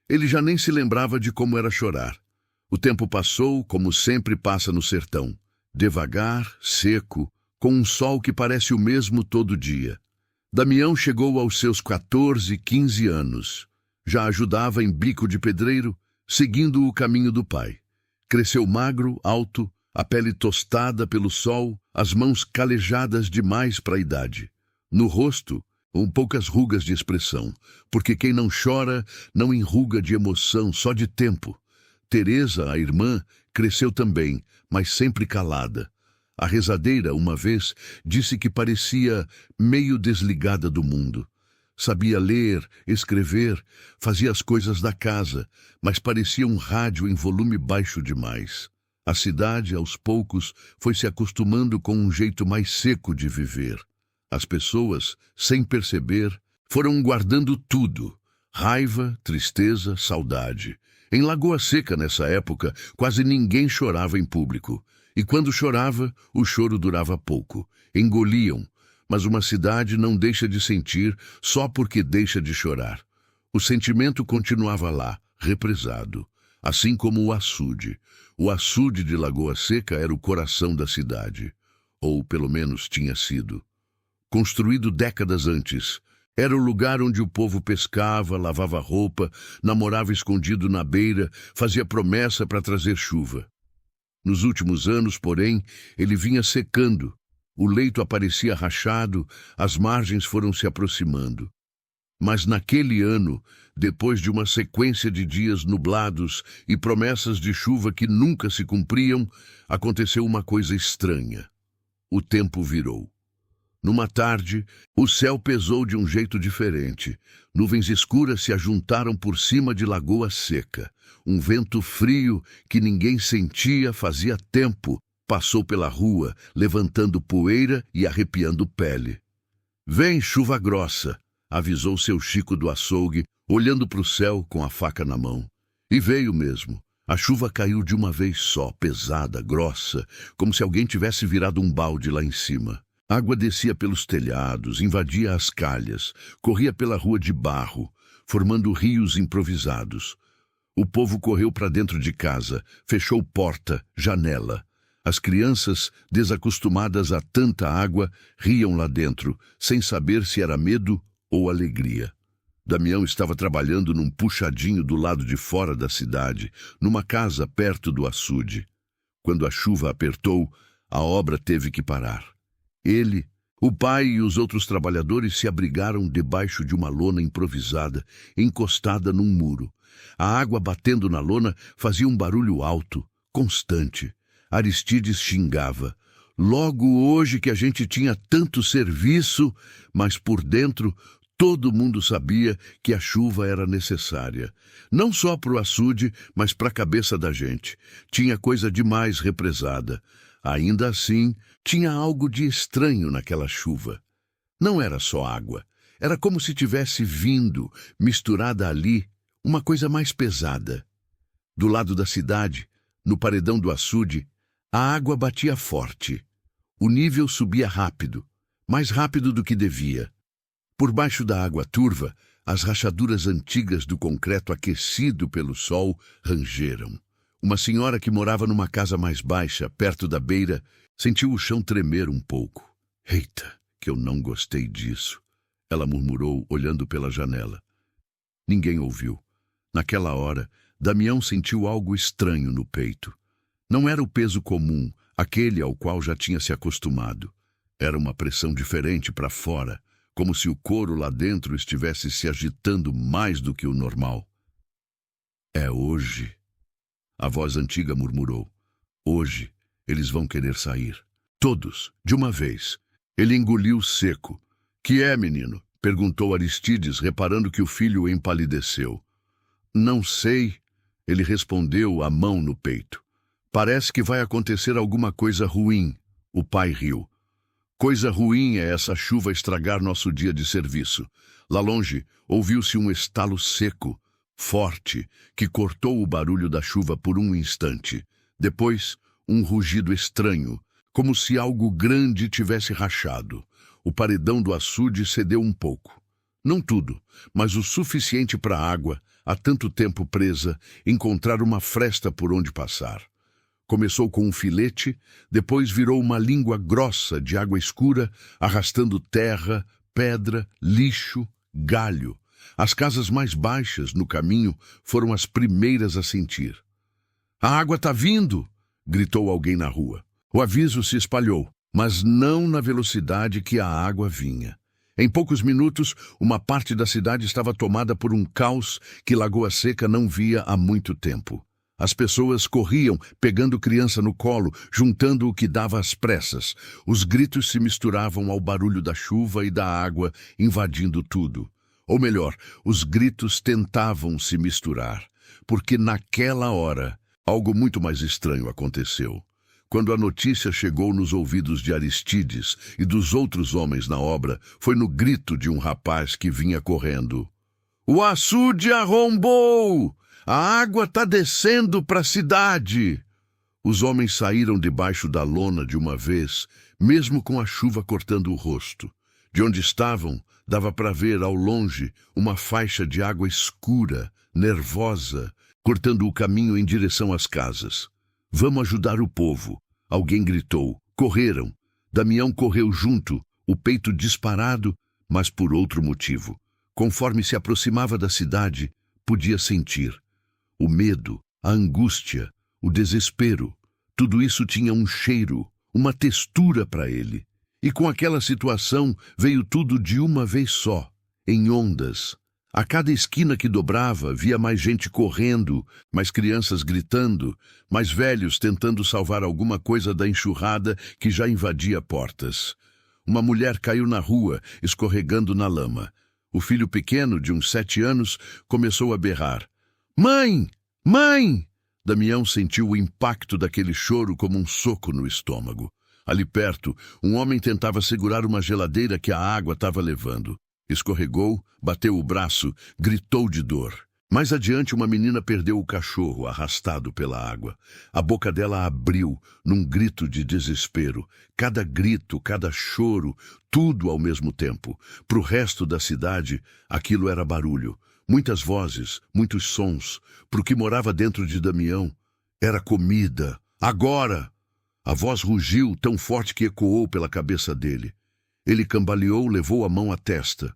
Ele já nem se lembrava de como era chorar. O tempo passou, como sempre passa no sertão, devagar, seco, com um sol que parece o mesmo todo dia. Damião chegou aos seus 14, 15 anos. Já ajudava em bico de pedreiro, seguindo o caminho do pai. Cresceu magro, alto, a pele tostada pelo sol, as mãos calejadas demais para a idade. No rosto, poucas rugas de expressão, porque quem não chora não enruga de emoção, só de tempo. Teresa, a irmã, cresceu também, mas sempre calada. A rezadeira, uma vez, disse que parecia meio desligada do mundo. Sabia ler, escrever, fazia as coisas da casa, mas parecia um rádio em volume baixo demais. A cidade, aos poucos, foi se acostumando com um jeito mais seco de viver. As pessoas, sem perceber, foram guardando tudo: raiva, tristeza, saudade. Em Lagoa Seca, nessa época, quase ninguém chorava em público. E quando chorava, o choro durava pouco. Engoliam, mas uma cidade não deixa de sentir só porque deixa de chorar. O sentimento continuava lá, represado, assim como o açude. O açude de Lagoa Seca era o coração da cidade, ou pelo menos tinha sido. Construído décadas antes, era o lugar onde o povo pescava, lavava roupa, namorava escondido na beira, fazia promessa para trazer chuva. Nos últimos anos, porém, ele vinha secando. O leito aparecia rachado, as margens foram se aproximando. Mas naquele ano, depois de uma sequência de dias nublados e promessas de chuva que nunca se cumpriam, aconteceu uma coisa estranha. O tempo virou. Numa tarde, o céu pesou de um jeito diferente. Nuvens escuras se ajuntaram por cima de Lagoa Seca. Um vento frio que ninguém sentia fazia tempo passou pela rua, levantando poeira e arrepiando pele. "Vem chuva grossa", avisou seu Chico do açougue, olhando para o céu com a faca na mão. E veio mesmo. A chuva caiu de uma vez só, pesada, grossa, como se alguém tivesse virado um balde lá em cima. A água descia pelos telhados, invadia as calhas, corria pela rua de barro, formando rios improvisados. O povo correu para dentro de casa, fechou porta, janela. As crianças, desacostumadas a tanta água, riam lá dentro, sem saber se era medo ou alegria. Damião estava trabalhando num puxadinho do lado de fora da cidade, numa casa perto do açude. Quando a chuva apertou, a obra teve que parar. Ele, o pai e os outros trabalhadores se abrigaram debaixo de uma lona improvisada, encostada num muro. A água batendo na lona fazia um barulho alto, constante. Aristides xingava. Logo hoje que a gente tinha tanto serviço, mas por dentro todo mundo sabia que a chuva era necessária. Não só para o açude, mas para a cabeça da gente. Tinha coisa demais represada. Ainda assim, tinha algo de estranho naquela chuva. Não era só água. Era como se tivesse vindo, misturada ali, uma coisa mais pesada. Do lado da cidade, no paredão do açude, a água batia forte. O nível subia rápido, mais rápido do que devia. Por baixo da água turva, as rachaduras antigas do concreto aquecido pelo sol rangeram. Uma senhora que morava numa casa mais baixa, perto da beira, sentiu o chão tremer um pouco. Eita, que eu não gostei disso, ela murmurou, olhando pela janela. Ninguém ouviu. Naquela hora, Damião sentiu algo estranho no peito. Não era o peso comum, aquele ao qual já tinha se acostumado. Era uma pressão diferente para fora, como se o couro lá dentro estivesse se agitando mais do que o normal. É hoje, a voz antiga murmurou. Hoje eles vão querer sair. Todos, de uma vez. Ele engoliu seco. Que é, menino? Perguntou Aristides, reparando que o filho empalideceu. Não sei, ele respondeu, a mão no peito. Parece que vai acontecer alguma coisa ruim. O pai riu. Coisa ruim é essa chuva estragar nosso dia de serviço. Lá longe, ouviu-se um estalo seco, forte, que cortou o barulho da chuva por um instante. Depois, um rugido estranho, como se algo grande tivesse rachado. O paredão do açude cedeu um pouco. Não tudo, mas o suficiente para a água, há tanto tempo presa, encontrar uma fresta por onde passar. Começou com um filete, depois virou uma língua grossa de água escura, arrastando terra, pedra, lixo, galho. As casas mais baixas no caminho foram as primeiras a sentir. A água está vindo! Gritou alguém na rua. O aviso se espalhou, mas não na velocidade que a água vinha. Em poucos minutos, uma parte da cidade estava tomada por um caos que Lagoa Seca não via há muito tempo. As pessoas corriam, pegando criança no colo, juntando o que dava às pressas. Os gritos se misturavam ao barulho da chuva e da água, invadindo tudo. Ou melhor, os gritos tentavam se misturar, porque naquela hora, algo muito mais estranho aconteceu. Quando a notícia chegou nos ouvidos de Aristides e dos outros homens na obra, foi no grito de um rapaz que vinha correndo. O açude arrombou! A água está descendo para a cidade! Os homens saíram debaixo da lona de uma vez, mesmo com a chuva cortando o rosto. De onde estavam, dava para ver ao longe uma faixa de água escura, nervosa, cortando o caminho em direção às casas. Vamos ajudar o povo! Alguém gritou. Correram. Damião correu junto, o peito disparado, mas por outro motivo. Conforme se aproximava da cidade, podia sentir. O medo, a angústia, o desespero, tudo isso tinha um cheiro, uma textura para ele. E com aquela situação veio tudo de uma vez só, em ondas. A cada esquina que dobrava, via mais gente correndo, mais crianças gritando, mais velhos tentando salvar alguma coisa da enxurrada que já invadia portas. Uma mulher caiu na rua, escorregando na lama. O filho pequeno, de uns 7 anos, começou a berrar. Mãe! Mãe! Damião sentiu o impacto daquele choro como um soco no estômago. Ali perto, um homem tentava segurar uma geladeira que a água estava levando. Escorregou, bateu o braço, gritou de dor. Mais adiante, uma menina perdeu o cachorro, arrastado pela água. A boca dela abriu, num grito de desespero. Cada grito, cada choro, tudo ao mesmo tempo. Para o resto da cidade, aquilo era barulho. Muitas vozes, muitos sons. Para o que morava dentro de Damião, era comida. Agora! A voz rugiu tão forte que ecoou pela cabeça dele. Ele cambaleou, levou a mão à testa.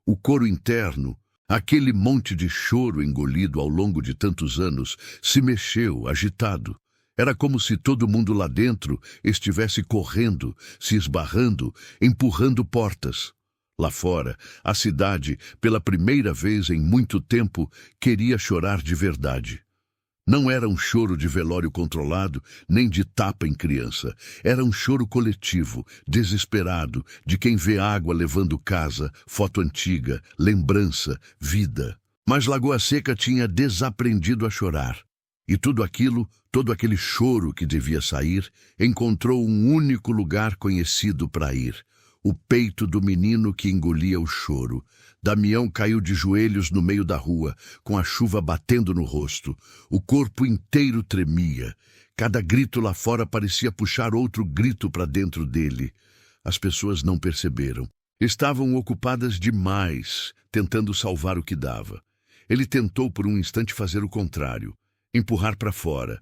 O coro interno, Aquele monte de choro engolido ao longo de tantos anos se mexeu, agitado. Era como se todo mundo lá dentro estivesse correndo, se esbarrando, empurrando portas. Lá fora, a cidade, pela primeira vez em muito tempo, queria chorar de verdade. Não era um choro de velório controlado, nem de tapa em criança. Era um choro coletivo, desesperado, de quem vê água levando casa, foto antiga, lembrança, vida. Mas Lagoa Seca tinha desaprendido a chorar. E tudo aquilo, todo aquele choro que devia sair, encontrou um único lugar conhecido para ir. O peito do menino que engolia o choro. Damião caiu de joelhos no meio da rua, com a chuva batendo no rosto. O corpo inteiro tremia. Cada grito lá fora parecia puxar outro grito para dentro dele. As pessoas não perceberam. Estavam ocupadas demais, tentando salvar o que dava. Ele tentou por um instante fazer o contrário. Empurrar para fora.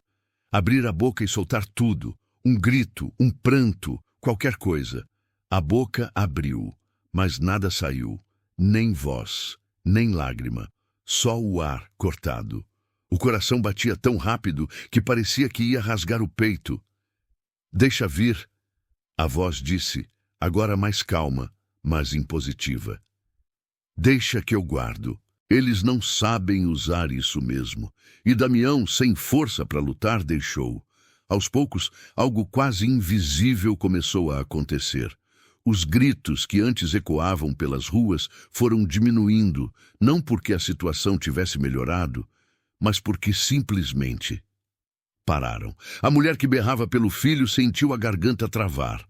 Abrir a boca e soltar tudo. Um grito, um pranto, qualquer coisa. A boca abriu, mas nada saiu. Nem voz, nem lágrima. Só o ar cortado. O coração batia tão rápido que parecia que ia rasgar o peito. Deixa vir, a voz disse, agora mais calma, mas impositiva. Deixa que eu guardo. Eles não sabem usar isso mesmo. E Damião, sem força para lutar, deixou. Aos poucos, algo quase invisível começou a acontecer. Os gritos que antes ecoavam pelas ruas foram diminuindo, não porque a situação tivesse melhorado, mas porque simplesmente pararam. A mulher que berrava pelo filho sentiu a garganta travar.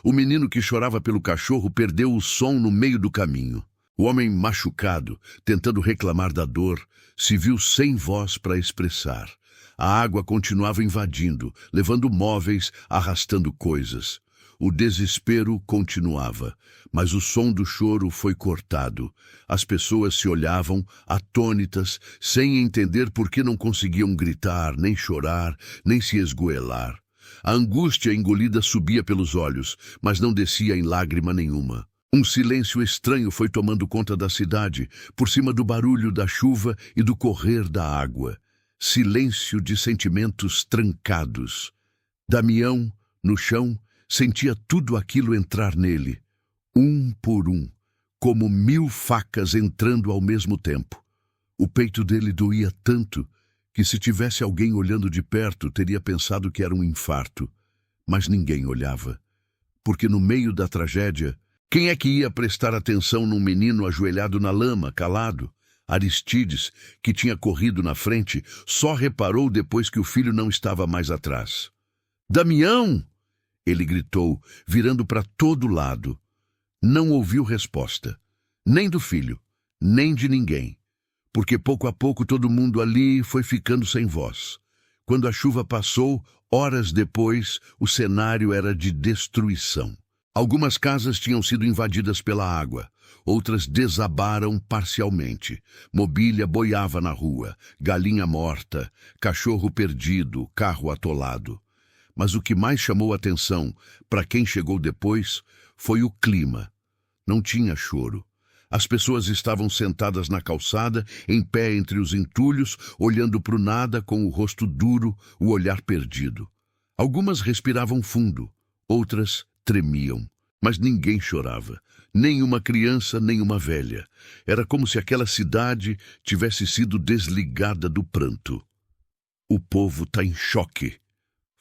O menino que chorava pelo cachorro perdeu o som no meio do caminho. O homem machucado, tentando reclamar da dor, se viu sem voz para expressar. A água continuava invadindo, levando móveis, arrastando coisas. O desespero continuava, mas o som do choro foi cortado. As pessoas se olhavam, atônitas, sem entender por que não conseguiam gritar, nem chorar, nem se esgoelar. A angústia engolida subia pelos olhos, mas não descia em lágrima nenhuma. Um silêncio estranho foi tomando conta da cidade, por cima do barulho da chuva e do correr da água. Silêncio de sentimentos trancados. Damião, no chão, sentia tudo aquilo entrar nele, um por um, como 1000 facas entrando ao mesmo tempo. O peito dele doía tanto que se tivesse alguém olhando de perto teria pensado que era um infarto. Mas ninguém olhava, porque no meio da tragédia, quem é que ia prestar atenção num menino ajoelhado na lama, calado? Aristides, que tinha corrido na frente, só reparou depois que o filho não estava mais atrás. Damião! Ele gritou, virando para todo lado. Não ouviu resposta, nem do filho, nem de ninguém, porque pouco a pouco todo mundo ali foi ficando sem voz. Quando a chuva passou, horas depois, o cenário era de destruição. Algumas casas tinham sido invadidas pela água, outras desabaram parcialmente. Mobília boiava na rua, galinha morta, cachorro perdido, carro atolado. Mas o que mais chamou a atenção para quem chegou depois foi o clima. Não tinha choro. As pessoas estavam sentadas na calçada, em pé entre os entulhos, olhando para o nada com o rosto duro, o olhar perdido. Algumas respiravam fundo, outras tremiam, mas ninguém chorava. Nem uma criança, nem uma velha. Era como se aquela cidade tivesse sido desligada do pranto. O povo está em choque.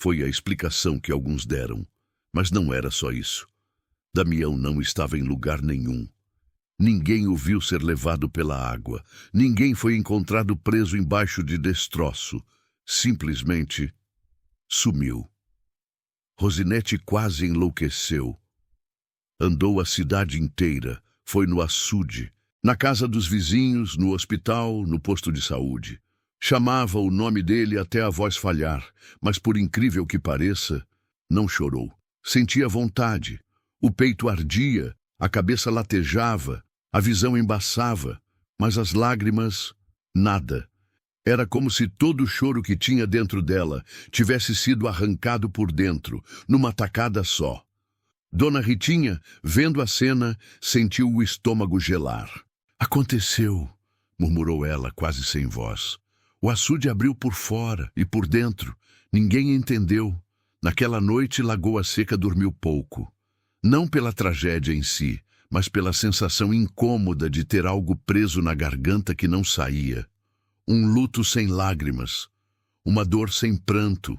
Foi a explicação que alguns deram, mas não era só isso. Damião não estava em lugar nenhum. Ninguém o viu ser levado pela água. Ninguém foi encontrado preso embaixo de destroço. Simplesmente sumiu. Rosinete quase enlouqueceu. Andou a cidade inteira, foi no açude, na casa dos vizinhos, no hospital, no posto de saúde. Chamava o nome dele até a voz falhar, mas por incrível que pareça, não chorou. Sentia vontade, o peito ardia, a cabeça latejava, a visão embaçava, mas as lágrimas, nada. Era como se todo o choro que tinha dentro dela tivesse sido arrancado por dentro, numa tacada só. Dona Ritinha, vendo a cena, sentiu o estômago gelar. Aconteceu. murmurou ela, quase sem voz. O açude abriu por fora e por dentro. Ninguém entendeu. Naquela noite, Lagoa Seca dormiu pouco. Não pela tragédia em si, mas pela sensação incômoda de ter algo preso na garganta que não saía. Um luto sem lágrimas, uma dor sem pranto.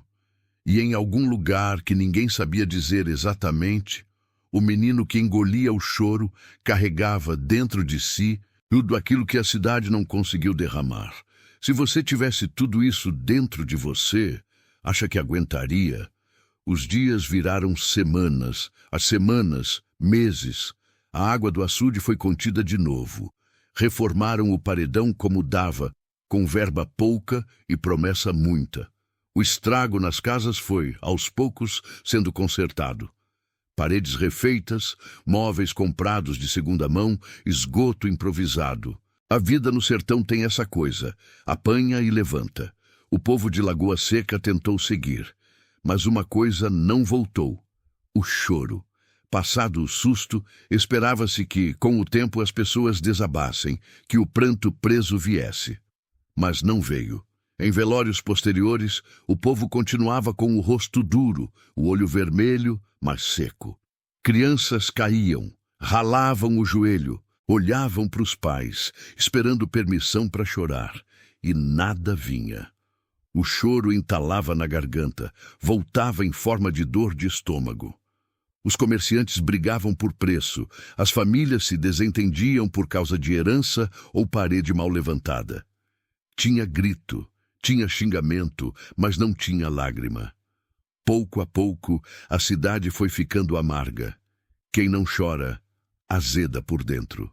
E em algum lugar que ninguém sabia dizer exatamente, o menino que engolia o choro carregava dentro de si tudo aquilo que a cidade não conseguiu derramar. Se você tivesse tudo isso dentro de você, acha que aguentaria? Os dias viraram semanas, as semanas, meses. A água do açude foi contida de novo. Reformaram o paredão como dava, com verba pouca e promessa muita. O estrago nas casas foi, aos poucos, sendo consertado. Paredes refeitas, móveis comprados de segunda mão, esgoto improvisado. A vida no sertão tem essa coisa, apanha e levanta. O povo de Lagoa Seca tentou seguir, mas uma coisa não voltou: o choro. Passado o susto, esperava-se que, com o tempo, as pessoas desabassem, que o pranto preso viesse. Mas não veio. Em velórios posteriores, o povo continuava com o rosto duro, o olho vermelho, mas seco. Crianças caíam, ralavam o joelho, olhavam para os pais, esperando permissão para chorar, e nada vinha. O choro entalava na garganta, voltava em forma de dor de estômago. Os comerciantes brigavam por preço, as famílias se desentendiam por causa de herança ou parede mal levantada. Tinha grito, tinha xingamento, mas não tinha lágrima. Pouco a pouco, a cidade foi ficando amarga. Quem não chora, azeda por dentro.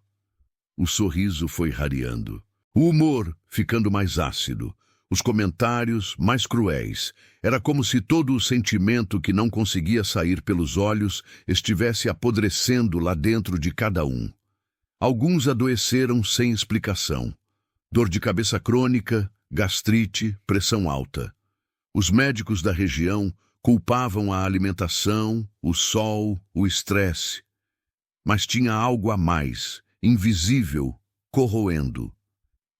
O sorriso foi rareando. O humor ficando mais ácido. Os comentários mais cruéis. Era como se todo o sentimento que não conseguia sair pelos olhos estivesse apodrecendo lá dentro de cada um. Alguns adoeceram sem explicação. Dor de cabeça crônica, gastrite, pressão alta. Os médicos da região culpavam a alimentação, o sol, o estresse. Mas tinha algo a mais, invisível, corroendo.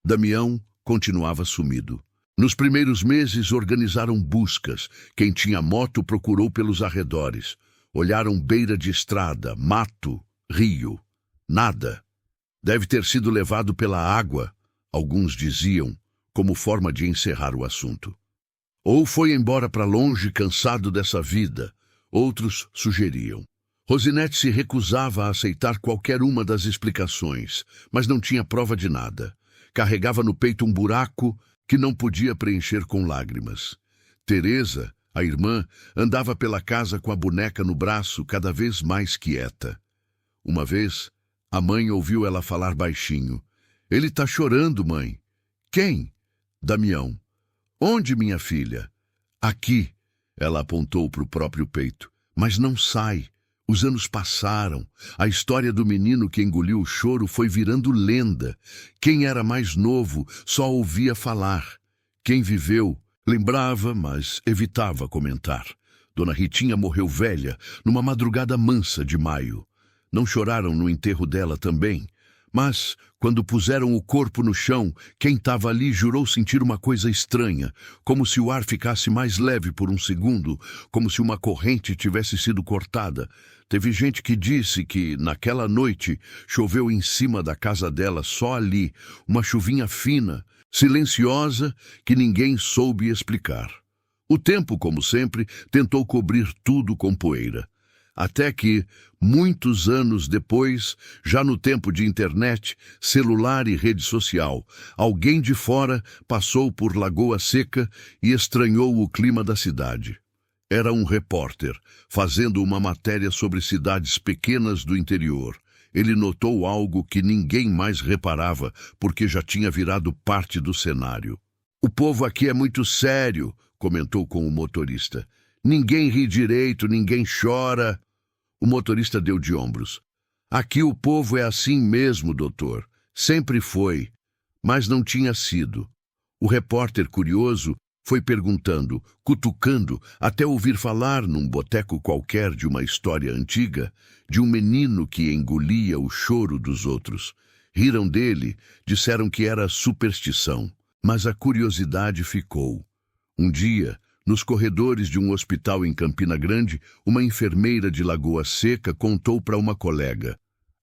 Damião continuava sumido. Nos primeiros meses organizaram buscas. Quem tinha moto procurou pelos arredores. Olharam beira de estrada, mato, rio. Nada. Deve ter sido levado pela água, alguns diziam, como forma de encerrar o assunto. Ou foi embora para longe cansado dessa vida, outros sugeriam. Rosinete se recusava a aceitar qualquer uma das explicações, mas não tinha prova de nada. Carregava no peito um buraco que não podia preencher com lágrimas. Teresa, a irmã, andava pela casa com a boneca no braço, cada vez mais quieta. Uma vez, a mãe ouviu ela falar baixinho. "Ele tá chorando, mãe." "Quem?" "Damião." "Onde, minha filha?" "Aqui." Ela apontou para o próprio peito. "Mas não sai." Os anos passaram. A história do menino que engoliu o choro foi virando lenda. Quem era mais novo só ouvia falar. Quem viveu lembrava, mas evitava comentar. Dona Ritinha morreu velha, numa madrugada mansa de maio. Não choraram no enterro dela também. Mas, quando puseram o corpo no chão, quem estava ali jurou sentir uma coisa estranha, como se o ar ficasse mais leve por um segundo, como se uma corrente tivesse sido cortada. Teve gente que disse que, naquela noite, choveu em cima da casa dela, só ali, uma chuvinha fina, silenciosa, que ninguém soube explicar. O tempo, como sempre, tentou cobrir tudo com poeira. Até que, muitos anos depois, já no tempo de internet, celular e rede social, alguém de fora passou por Lagoa Seca e estranhou o clima da cidade. Era um repórter, fazendo uma matéria sobre cidades pequenas do interior. Ele notou algo que ninguém mais reparava, porque já tinha virado parte do cenário. "O povo aqui é muito sério", comentou com o motorista. "Ninguém ri direito, ninguém chora." O motorista deu de ombros. "Aqui o povo é assim mesmo, doutor. Sempre foi." Mas não tinha sido. O repórter, curioso, foi perguntando, cutucando, até ouvir falar num boteco qualquer de uma história antiga, de um menino que engolia o choro dos outros. Riram dele, disseram que era superstição, mas a curiosidade ficou. Um dia, nos corredores de um hospital em Campina Grande, uma enfermeira de Lagoa Seca contou para uma colega: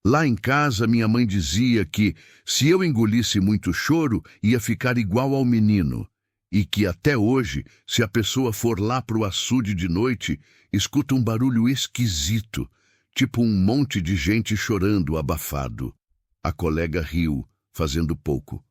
lá em casa, minha mãe dizia que, se eu engolisse muito choro, ia ficar igual ao menino. E que até hoje, se a pessoa for lá pro açude de noite, escuta um barulho esquisito, tipo um monte de gente chorando abafado. A colega riu, fazendo pouco.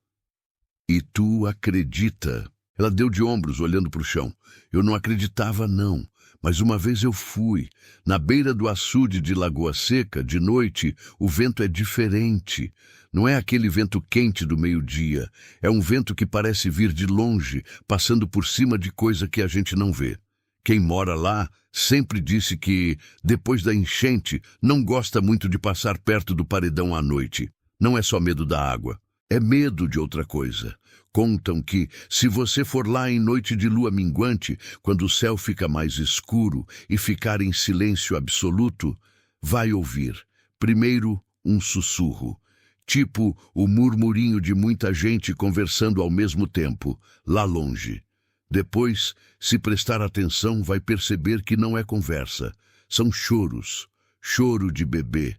E tu acredita? Ela deu de ombros, olhando para o chão. Eu não acreditava, não. Mas uma vez eu fui. Na beira do açude de Lagoa Seca, de noite, o vento é diferente. Não é aquele vento quente do meio-dia. É um vento que parece vir de longe, passando por cima de coisa que a gente não vê. Quem mora lá sempre disse que, depois da enchente, não gosta muito de passar perto do paredão à noite. Não é só medo da água. É medo de outra coisa. Contam que, se você for lá em noite de lua minguante, quando o céu fica mais escuro e ficar em silêncio absoluto, vai ouvir, primeiro, um sussurro, tipo o murmurinho de muita gente conversando ao mesmo tempo, lá longe. Depois, se prestar atenção, vai perceber que não é conversa. São choros. Choro de bebê,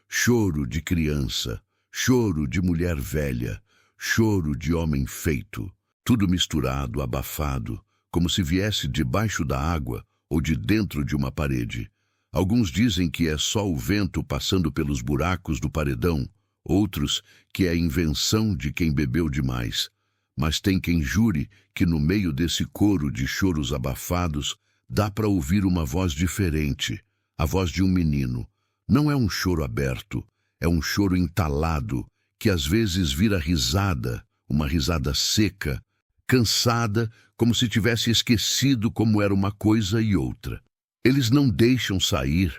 choro de criança, choro de mulher velha, choro de homem feito, tudo misturado, abafado, como se viesse debaixo da água ou de dentro de uma parede. Alguns dizem que é só o vento passando pelos buracos do paredão, outros que é a invenção de quem bebeu demais. Mas tem quem jure que no meio desse coro de choros abafados dá para ouvir uma voz diferente, a voz de um menino. Não é um choro aberto, é um choro entalado, que às vezes vira risada, uma risada seca, cansada, como se tivesse esquecido como era uma coisa e outra. Eles não deixam sair,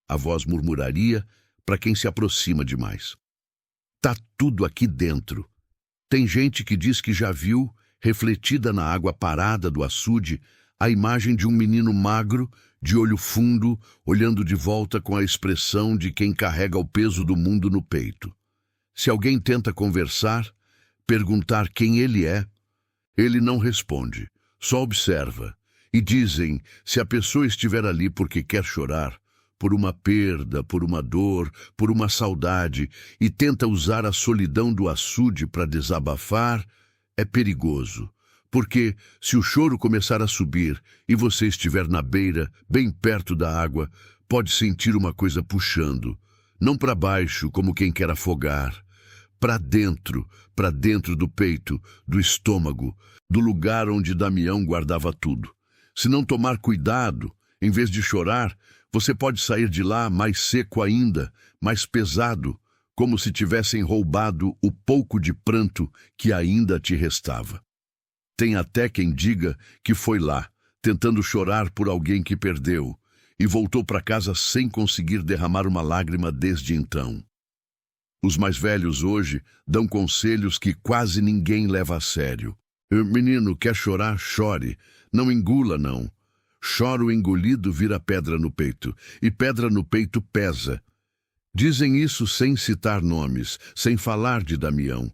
a voz murmuraria para quem se aproxima demais. Tá tudo aqui dentro. Tem gente que diz que já viu, refletida na água parada do açude, a imagem de um menino magro, de olho fundo, olhando de volta com a expressão de quem carrega o peso do mundo no peito. Se alguém tenta conversar, perguntar quem ele é, ele não responde, só observa. E dizem, se a pessoa estiver ali porque quer chorar, por uma perda, por uma dor, por uma saudade, e tenta usar a solidão do açude para desabafar, é perigoso. Porque, se o choro começar a subir e você estiver na beira, bem perto da água, pode sentir uma coisa puxando. Não para baixo, como quem quer afogar. Para dentro do peito, do estômago, do lugar onde Damião guardava tudo. Se não tomar cuidado, em vez de chorar, você pode sair de lá mais seco ainda, mais pesado, como se tivessem roubado o pouco de pranto que ainda te restava. Tem até quem diga que foi lá, tentando chorar por alguém que perdeu, e voltou para casa sem conseguir derramar uma lágrima desde então. Os mais velhos hoje dão conselhos que quase ninguém leva a sério. Menino, quer chorar? Chore. Não engula, não. Choro engolido vira pedra no peito, e pedra no peito pesa. Dizem isso sem citar nomes, sem falar de Damião.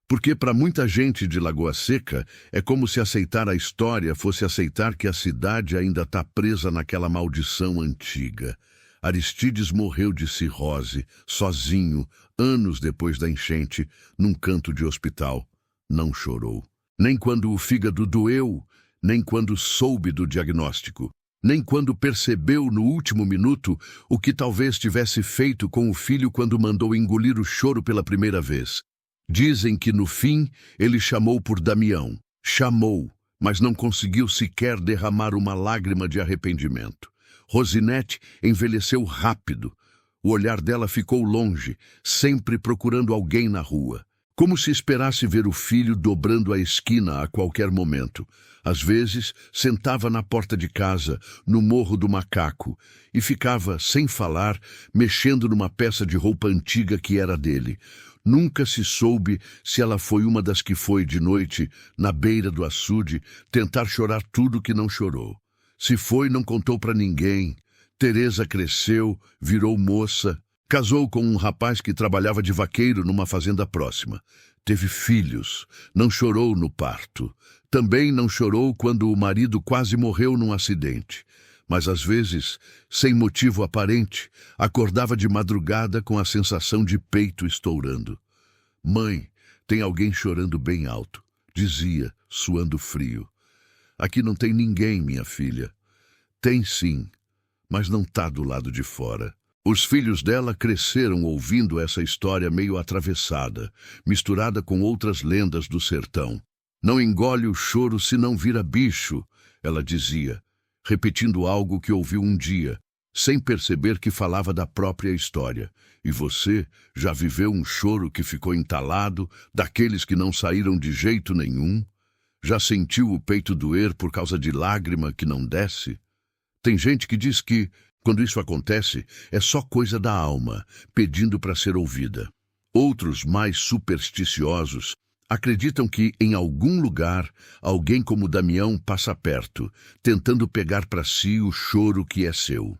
Porque para muita gente de Lagoa Seca é como se aceitar a história fosse aceitar que a cidade ainda está presa naquela maldição antiga. Aristides morreu de cirrose, sozinho, anos depois da enchente, num canto de hospital. Não chorou. Nem quando o fígado doeu, nem quando soube do diagnóstico, nem quando percebeu no último minuto o que talvez tivesse feito com o filho quando mandou engolir o choro pela primeira vez. Dizem que no fim ele chamou por Damião. Chamou, mas não conseguiu sequer derramar uma lágrima de arrependimento. Rosinete envelheceu rápido. O olhar dela ficou longe, sempre procurando alguém na rua. Como se esperasse ver o filho dobrando a esquina a qualquer momento. Às vezes, sentava na porta de casa, no Morro do Macaco, e ficava, sem falar, mexendo numa peça de roupa antiga que era dele. Nunca se soube se ela foi uma das que foi de noite, na beira do açude, tentar chorar tudo que não chorou. Se foi, não contou para ninguém. Teresa cresceu, virou moça, Casou com um rapaz que trabalhava de vaqueiro numa fazenda próxima. Teve filhos. Não chorou no parto. Também não chorou quando o marido quase morreu num acidente. Mas às vezes, sem motivo aparente, acordava de madrugada com a sensação de peito estourando. Mãe, tem alguém chorando bem alto, dizia, suando frio. Aqui não tem ninguém, minha filha. Tem sim, mas não tá do lado de fora. Os filhos dela cresceram ouvindo essa história meio atravessada, misturada com outras lendas do sertão. Não engole o choro se não vira bicho, ela dizia, repetindo algo que ouviu um dia, sem perceber que falava da própria história. E você já viveu um choro que ficou entalado, daqueles que não saíram de jeito nenhum? Já sentiu o peito doer por causa de lágrima que não desce? Tem gente que diz que, quando isso acontece, é só coisa da alma, pedindo para ser ouvida. Outros, mais supersticiosos, acreditam que, em algum lugar, alguém como Damião passa perto, tentando pegar para si o choro que é seu.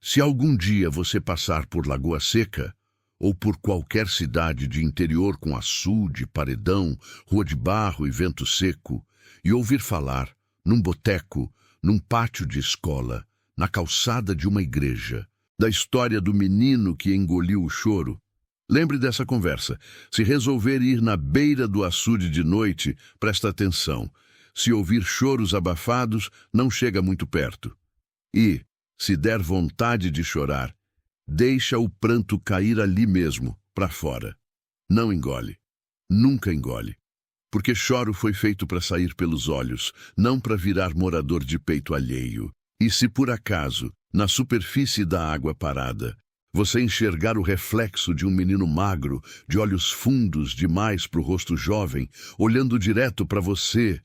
Se algum dia você passar por Lagoa Seca, ou por qualquer cidade de interior com açude, paredão, rua de barro e vento seco, e ouvir falar, num boteco, num pátio de escola, na calçada de uma igreja, da história do menino que engoliu o choro, lembre dessa conversa. Se resolver ir na beira do açude de noite, presta atenção. Se ouvir choros abafados, não chega muito perto. E, se der vontade de chorar, deixa o pranto cair ali mesmo, para fora. Não engole. Nunca engole. Porque choro foi feito para sair pelos olhos, não para virar morador de peito alheio. E se por acaso, na superfície da água parada, você enxergar o reflexo de um menino magro, de olhos fundos demais para o rosto jovem, olhando direto para você,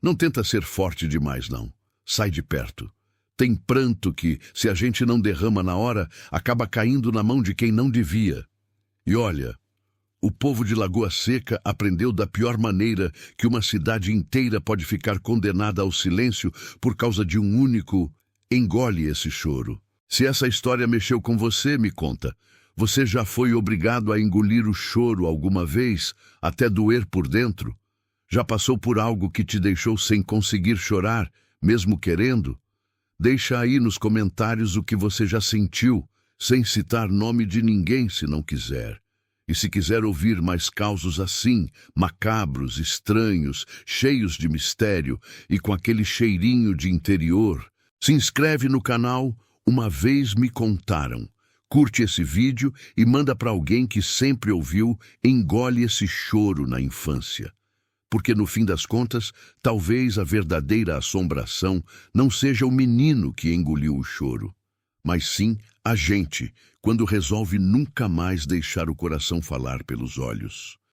não tenta ser forte demais, não. Sai de perto. Tem pranto que, se a gente não derrama na hora, acaba caindo na mão de quem não devia. E olha, o povo de Lagoa Seca aprendeu da pior maneira que uma cidade inteira pode ficar condenada ao silêncio por causa de um único engole esse choro. Se essa história mexeu com você, me conta. Você já foi obrigado a engolir o choro alguma vez, até doer por dentro? Já passou por algo que te deixou sem conseguir chorar, mesmo querendo? Deixa aí nos comentários o que você já sentiu, sem citar nome de ninguém se não quiser. E se quiser ouvir mais causos assim, macabros, estranhos, cheios de mistério e com aquele cheirinho de interior, se inscreve no canal Uma Vez Me Contaram. Curte esse vídeo e manda para alguém que sempre ouviu engole esse choro na infância. Porque no fim das contas, talvez a verdadeira assombração não seja o menino que engoliu o choro, mas sim a gente, quando resolve nunca mais deixar o coração falar pelos olhos.